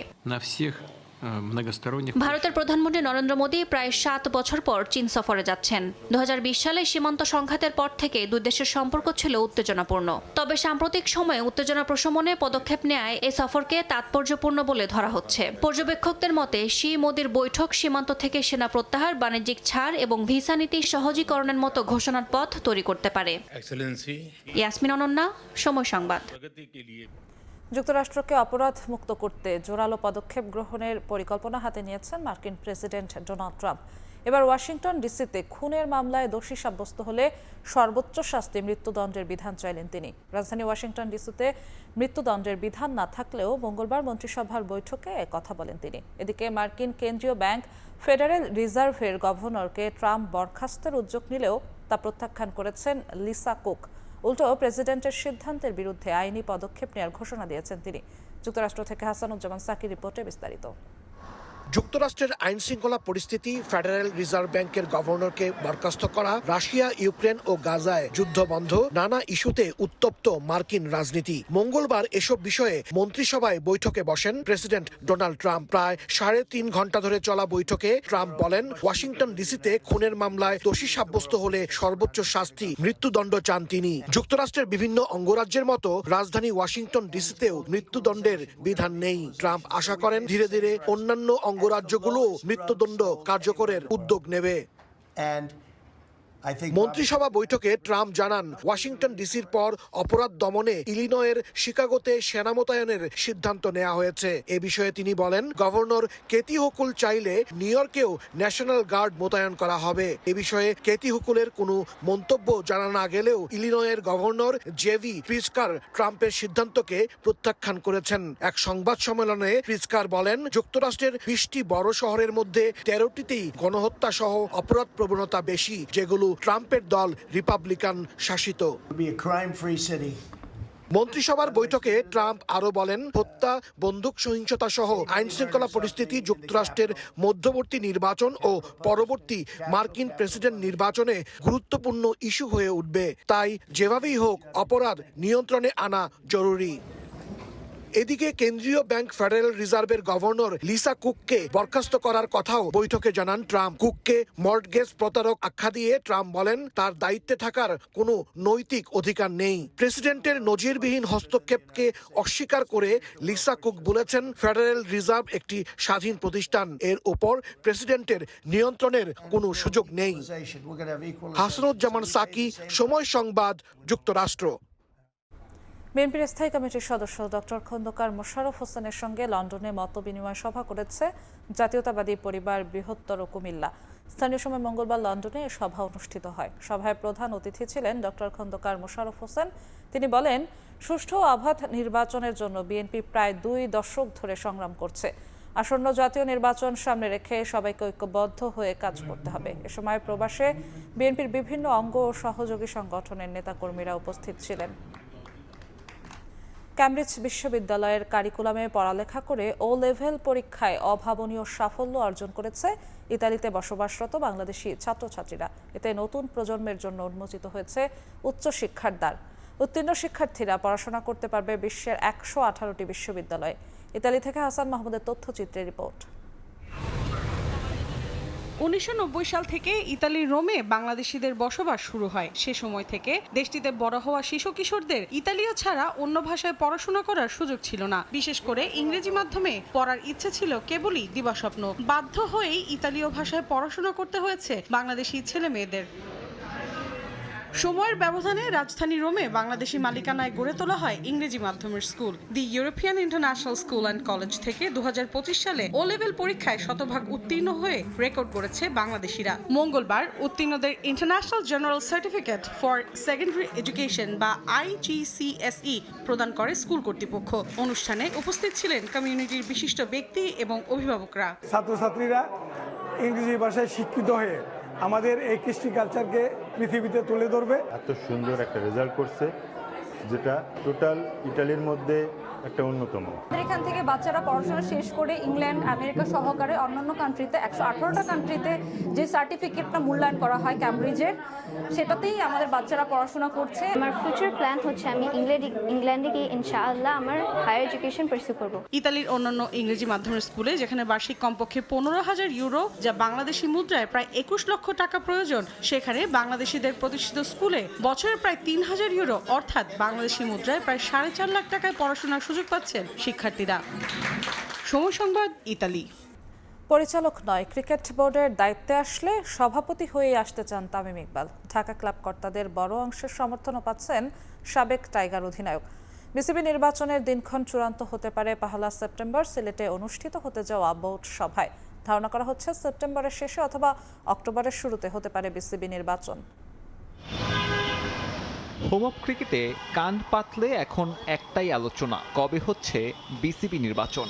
ভারতের প্রধানমন্ত্রী নরেন্দ্র মোদী প্রায় 7 বছর পর চীন সফরে যাচ্ছেন। 2020 সালে সীমান্ত সংঘাতের পর থেকে দুই দেশের সম্পর্ক ছিল উত্তেজনাপূর্ণ। তবে সাম্প্রতিক সময়ে উত্তেজনা প্রশমনে পদক্ষেপ নেয় এ সফরকে তাৎপর্যপূর্ণ বলে ধরা হচ্ছে। পর্যবেক্ষকদের মতে শি মোদির বৈঠক সীমান্ত থেকে সেনা প্রত্যাহার, বাণিজ্যিক ছাড় এবং ভিসা নীতি সহজীকরণের মতো ঘোষণার পথ তৈরি করতে পারে। ইয়াসমিন অনন্যা, সময় সংবাদ। যুক্তরাষ্ট্রকে অপরাধ মুক্ত করতে জোরালো পদক্ষেপ গ্রহণের পরিকল্পনা হাতে নিয়েছেন মার্কিন প্রেসিডেন্ট ডোনাল্ড ট্রাম্প। এবার ওয়াশিংটন ডিসিতে খুনের মামলায় দোষী সাব্যস্ত হলে সর্বোচ্চ শাস্তি মৃত্যুদণ্ডের বিধান চাইলেন তিনি। রাজধানী ওয়াশিংটন ডিসিতে মৃত্যুদণ্ডের বিধান না থাকলেও মঙ্গলবার মন্ত্রিসভার বৈঠকে কথা বলেন তিনি। এদিকে মার্কিন কেন্দ্রীয় ব্যাংক ফেডারেল রিজার্ভের গভর্নরকে ট্রাম্প বরখাস্তের উদ্যোগ নিলেও তা প্রত্যাখ্যান করেছেন লিসা কুক। উল্টো প্রেসিডেন্টের সিদ্ধান্তের বিরুদ্ধে আইনি পদক্ষেপ নেওয়ার ঘোষণা দিয়েছেন তিনি। যুক্তরাষ্ট্র থেকে হাসানুজ্জামান সাকির রিপোর্টে বিস্তারিত। যুক্তরাষ্ট্রের আইন শৃঙ্খলা পরিস্থিতি, ফেডারেল রিজার্ভ ব্যাংকের গভর্নরকে বরখাস্ত করা, রাশিয়া, ইউক্রেন ও গাজায় যুদ্ধ বন্ধ, নানা ইস্যুতে উত্তপ্ত মার্কিন রাজনীতি। মঙ্গলবার এসব বিষয়ে মন্ত্রিসভায় বৈঠকে বসেন প্রেসিডেন্ট ডোনাল্ড ট্রাম্প। প্রায় 3.5 ঘন্টা ধরে চলা বৈঠকে ট্রাম্প বলেন, ওয়াশিংটন ডিসিতে খুনের মামলায় দোষী সাব্যস্ত হলে সর্বোচ্চ শাস্তি মৃত্যুদণ্ড চান তিনি। যুক্তরাষ্ট্রের বিভিন্ন অঙ্গরাজ্যের মতো রাজধানী ওয়াশিংটন ডিসিতেও মৃত্যুদণ্ডের বিধান নেই। ট্রাম্প আশা করেন ধীরে ধীরে অন্যান্য অঙ্গরাজ্যগুলো মৃত্যুদণ্ড কার্যকরের উদ্যোগ নেবে। মন্ত্রিসভা বৈঠকে ট্রাম্প জানান, ওয়াশিংটন ডিসির পর অপরাধ দমনে ইলিনয়ের শিকাগোতে সেনা মোতায়েনের সিদ্ধান্ত নেওয়া হয়েছে। এ বিষয়ে তিনি বলেন, গভর্নর কেতি হুকুল চাইলে নিউ ইয়র্কেও ন্যাশনাল গার্ড মোতায়েন করা হবে। এ বিষয়ে কেতি হুকুলের কোনো মন্তব্য জানা না গেলেও ইলিনয়ের গভর্নর জেভি প্রিজকার ট্রাম্পের সিদ্ধান্তকে প্রত্যাখ্যান করেছেন। এক সংবাদ সম্মেলনে প্রিজকার বলেন, যুক্তরাষ্ট্রের 20টি বড় শহরের মধ্যে 13টিতেই গণহত্যা সহ অপরাধ প্রবণতা বেশি, যেগুলো ট্রাম্পের দল রিপাবলিকান শাসিত। মন্ত্রিসভার বৈঠকে ট্রাম্প আরো বলেন, হত্যা, বন্দুক সহিংসতা সহ আইন শৃঙ্খলা পরিস্থিতি যুক্তরাষ্ট্রের মধ্যবর্তী নির্বাচন ও পরবর্তী মার্কিন প্রেসিডেন্ট নির্বাচনে গুরুত্বপূর্ণ ইস্যু হয়ে উঠবে। তাই যেভাবেই হোক অপরাধ নিয়ন্ত্রণে আনা জরুরি। এদিকে কেন্দ্রীয় ব্যাংক ফেডারেল রিজার্ভের গভর্নর লিসা কুককে বরখাস্ত করার কথাও বৈঠকে জানান ট্রাম্প। কুককে মর্টগেজ প্রতারক আখ্যা দিয়ে ট্রাম্প বলেন, তার দায়িত্বে থাকার কোনো নৈতিক অধিকার নেই। প্রেসিডেন্টের নজিরবিহীন হস্তক্ষেপকে অস্বীকার করে লিসা কুক বলেছেন, ফেডারেল রিজার্ভ একটি স্বাধীন প্রতিষ্ঠান, এর ওপর প্রেসিডেন্টের নিয়ন্ত্রণের কোনো সুযোগ নেই। হাসানুজ্জামান সাকি, সময় সংবাদ, যুক্তরাষ্ট্র। বিএনপির স্থায়ী কমিটির সদস্য ডক্টর খন্দকার মোশাররফ হোসেনের সঙ্গে লন্ডনে মতবিনিময় সভা করেছে জাতীয়তাবাদী পরিবার বৃহত্তর কুমিল্লা। স্থানীয় সময় মঙ্গলবার লন্ডনে এ সভা অনুষ্ঠিত হয়। সভায় প্রধান অতিথি ছিলেন ডক্টর খন্দকার মোশাররফ হোসেন। তিনি বলেন, সুষ্ঠু ও অবাধ নির্বাচনের জন্য বিএনপি প্রায় 2 দশক ধরে সংগ্রাম করছে। আসন্ন জাতীয় নির্বাচন সামনে রেখে সবাইকে ঐক্যবদ্ধ হয়ে কাজ করতে হবে। এ সময় প্রবাসে বিএনপির বিভিন্ন অঙ্গ ও সহযোগী সংগঠনের নেতাকর্মীরা উপস্থিত ছিলেন। ক্যামব্রিজ বিশ্ববিদ্যালয়ের কারিকুলামে পড়ালেখা করে ও লেভেল পরীক্ষায় অভাবনীয় সাফল্য অর্জন করেছে ইতালিতে বসবাসরত বাংলাদেশি ছাত্রছাত্রীরা। এতে নতুন প্রজন্মের জন্য উন্মোচিত হয়েছে উচ্চশিক্ষার দ্বার। উত্তীর্ণ শিক্ষার্থীরা পড়াশোনা করতে পারবে বিশ্বের 118টি বিশ্ববিদ্যালয়ে। ইতালি থেকে হাসান মাহমুদের তথ্যচিত্রের রিপোর্ট। 1990 সাল থেকে ইতালির রোমে বাংলাদেশিদের বসবাস শুরু হয়। সে সময় থেকে দেশটিতে বড় হওয়া শিশু কিশোরদের ইতালীয় ছাড়া অন্য ভাষায় পড়াশোনা করার সুযোগ ছিল না। বিশেষ করে ইংরেজি মাধ্যমে পড়ার ইচ্ছে ছিল কেবলই দিবাস্বপ্ন। বাধ্য হয়েই ইতালীয় ভাষায় পড়াশোনা করতে হয়েছে বাংলাদেশি ছেলে মেয়েদের। সময়ের ব্যবধানে রাজধানী রোমে বাংলাদেশি মালিকানায় গড়ে তোলা হয় ইংরেজি মাধ্যমের school. The European international school and college থেকে 2025 সালে ও লেভেল পরীক্ষায় শতভাগ উত্তীর্ণ হয়ে রেকর্ড করেছে বাংলাদেশিরা। মঙ্গলবার উত্তীর্ণদের international general certificate for secondary education বা IGCSE প্রদান করে স্কুল কর্তৃপক্ষ। অনুষ্ঠানে উপস্থিত ছিলেন কমিউনিটির বিশিষ্ট ব্যক্তি এবং অভিভাবকরা। ছাত্রছাত্রীরা ইংরেজি ভাষায় শিক্ষিত হয়ে আমাদের এই কৃষ্টি কালচারকে পৃথিবীতে তুলে ধরবে। এত সুন্দর একটা রেজাল্ট করছে, যেটা টোটাল ইটালির মধ্যে একটা অন্যতম। এখান থেকে বাচ্চারা পড়াশোনা শেষ করে ইংল্যান্ড, আমেরিকা সহকারে অন্যান্য কান্ট্রিতে 118টা কান্ট্রিতে যে সার্টিফিকেটটা মূল্যায়ন করা হয় ক্যামব্রিজের, সেটাতেই আমাদের বাচ্চারা পড়াশোনা করছে। আমার ফিউচার প্ল্যান হচ্ছে আমি ইংল্যান্ডে গিয়ে ইনশাআল্লাহ আমার হায়ার এডুকেশন পারসিউ করব। ইতালির অন্যান্য ইংরেজি মাধ্যমের স্কুলে যেখানে বার্ষিক কমপক্ষে 15,000 ইউরো, যা বাংলাদেশি মুদ্রায় প্রায় 21 লক্ষ টাকা প্রয়োজন, সেখানে বাংলাদেশিদের প্রতিষ্ঠিত স্কুলে বছরে প্রায় 3,000 ইউরো অর্থাৎ বাংলাদেশি মুদ্রায় প্রায় 4.5 লাখ টাকায় পড়াশোনার সুযোগ পাচ্ছেন শিক্ষার্থীরা। সময় সংবাদ, ইতালি। পরিচালক নয়, ক্রিকেট বোর্ডের দায়িত্বে আসলে সভাপতি হয়ে আসতে চান তামিম ইকবাল। ঢাকা ক্লাব কর্তাদের বড় অংশের সমর্থনও পাচ্ছেন সাবেক টাইগার অধিনায়ক। বিসিবি নির্বাচনের দিনক্ষণ চূড়ান্ত হতে পারে 1 সেপ্টেম্বর সিলেটে অনুষ্ঠিত হতে যাওয়া বোর্ড সভায়। ধারণা করা হচ্ছে সেপ্টেম্বরের শেষে অথবা অক্টোবরের শুরুতে হতে পারে বিসিবি নির্বাচন। হোম অফ ক্রিকেটে কান পাতলে এখন একটাই আলোচনা, কবে হচ্ছে বিসিবি নির্বাচন।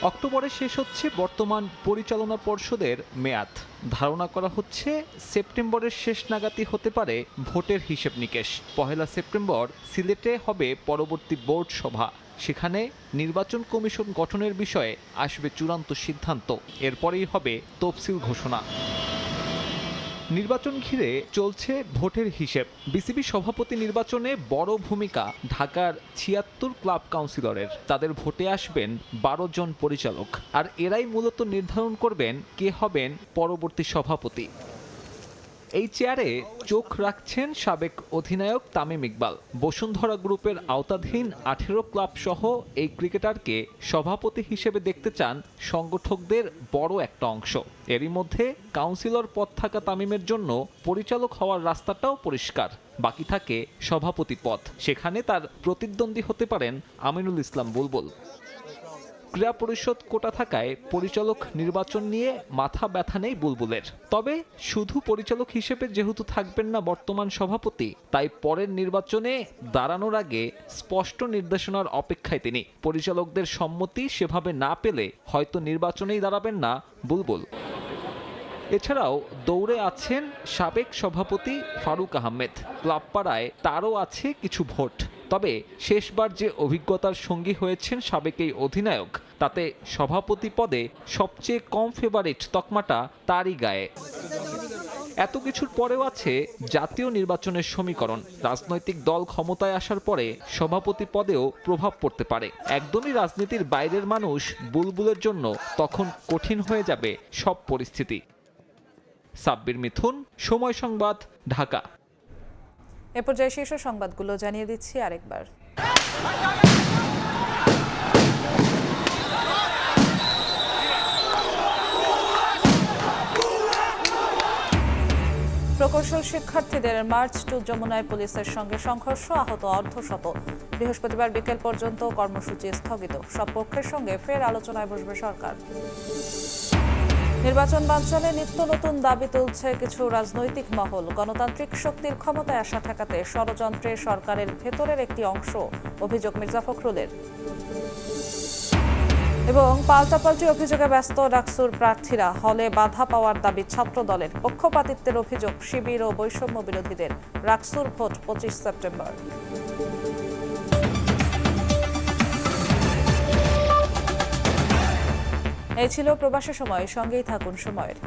অক্টোবরে শেষ হচ্ছে বর্তমান পরিচালনা পর্ষদের মেয়াদ। ধারণা করা হচ্ছে সেপ্টেম্বরের শেষ নাগাদই হতে পারে ভোটের হিসেব নিকেশ। 1 সেপ্টেম্বর সিলেটে হবে পরবর্তী বোর্ড সভা। সেখানে নির্বাচন কমিশন গঠনের বিষয়ে আসবে চূড়ান্ত সিদ্ধান্ত। এরপরেই হবে তফসিল ঘোষণা। নির্বাচন ঘিরে চলছে ভোটের হিসেব। বিসিবি সভাপতি নির্বাচনে বড় ভূমিকা ঢাকার 76 ক্লাব কাউন্সিলরের। তাদের ভোটে আসবেন 12 জন পরিচালক, আর এরাই মূলত নির্ধারণ করবেন কে হবেন পরবর্তী সভাপতি। এই চেয়ারে চোখ রাখছেন সাবেক অধিনায়ক তামিম ইকবাল। বসুন্ধরা গ্রুপের আওতাধীন 18 ক্লাব সহ এই ক্রিকেটারকে সভাপতি হিসেবে দেখতে চান সংগঠকদের বড় একটা অংশ। এরই মধ্যে কাউন্সিলর পদ থাকা তামিমের জন্য পরিচালক হওয়ার রাস্তাটাও পরিষ্কার। বাকি থাকে সভাপতি পদ। সেখানে তার প্রতিদ্বন্দ্বী হতে পারেন আমিনুল ইসলাম বুলবুল। ক্রীড়া পরিষদ কোটা থাকায় পরিচালক নির্বাচন নিয়ে মাথা ব্যথা নেই বুলবুলের। তবে শুধু পরিচালক হিসেবে যেহেতু থাকবেন না বর্তমান সভাপতি, তাই পরের নির্বাচনে দাঁড়ানোর আগে স্পষ্ট নির্দেশনার অপেক্ষায় তিনি। পরিচালকদের সম্মতি সেভাবে না পেলে হয়তো নির্বাচনেই দাঁড়াবেন না বুলবুল। এছাড়াও দৌড়ে আছেন সাবেক সভাপতি ফারুক আহমেদ। ক্লাবপাড়ায় তারও আছে কিছু ভোট। তবে শেষবার যে অভিজ্ঞতার সঙ্গী হয়েছেন সাবেক এই অধিনায়ক, তাতে সভাপতি পদে সবচেয়ে কম ফেভারিট তকমাটা তারই গায়ে। এত কিছুর পরেও আছে জাতীয় নির্বাচনের সমীকরণ। রাজনৈতিক দল ক্ষমতায় আসার পরে সভাপতি পদেও প্রভাব পড়তে পারে। একদমই রাজনীতির বাইরের মানুষ বুলবুলের জন্য তখন কঠিন হয়ে যাবে সব পরিস্থিতি। সাব্বির মিথুন, সময় সংবাদ, ঢাকা। এ পর্যায়ে শীর্ষ সংবাদগুলো জানিয়ে দিচ্ছি আরেকবার। প্রকৌশল শিক্ষার্থীদের মার্চ টু যমুনায় পুলিশের সঙ্গে সংঘর্ষ, আহত অর্ধশত। বৃহস্পতিবার বিকেল পর্যন্ত কর্মসূচি স্থগিত। সব পক্ষের সঙ্গে ফের আলোচনায় বসবে সরকার। নির্বাচন বানচালে নিত্য নতুন দাবি তুলছে কিছু রাজনৈতিক মহল। গণতান্ত্রিক শক্তির ক্ষমতায় আসা ঠেকাতে ষড়যন্ত্রে সরকারের ভেতরের একটি অংশ, অভিযোগ মির্জা ফখরুলের। এবং পাল্টাপাল্টি অভিযোগে ব্যস্ত ডাকসুর প্রার্থীরা, হলে বাধা পাওয়ার দাবি ছাত্র দলের। পক্ষপাতিত্বের অভিযোগ শিবির ও বৈষম্য বিরোধীদের। ডাকসুর ভোট 25 সেপ্টেম্বর। এই ছিল প্রবাসী সময়, সঙ্গেই থাকুন সময়ের।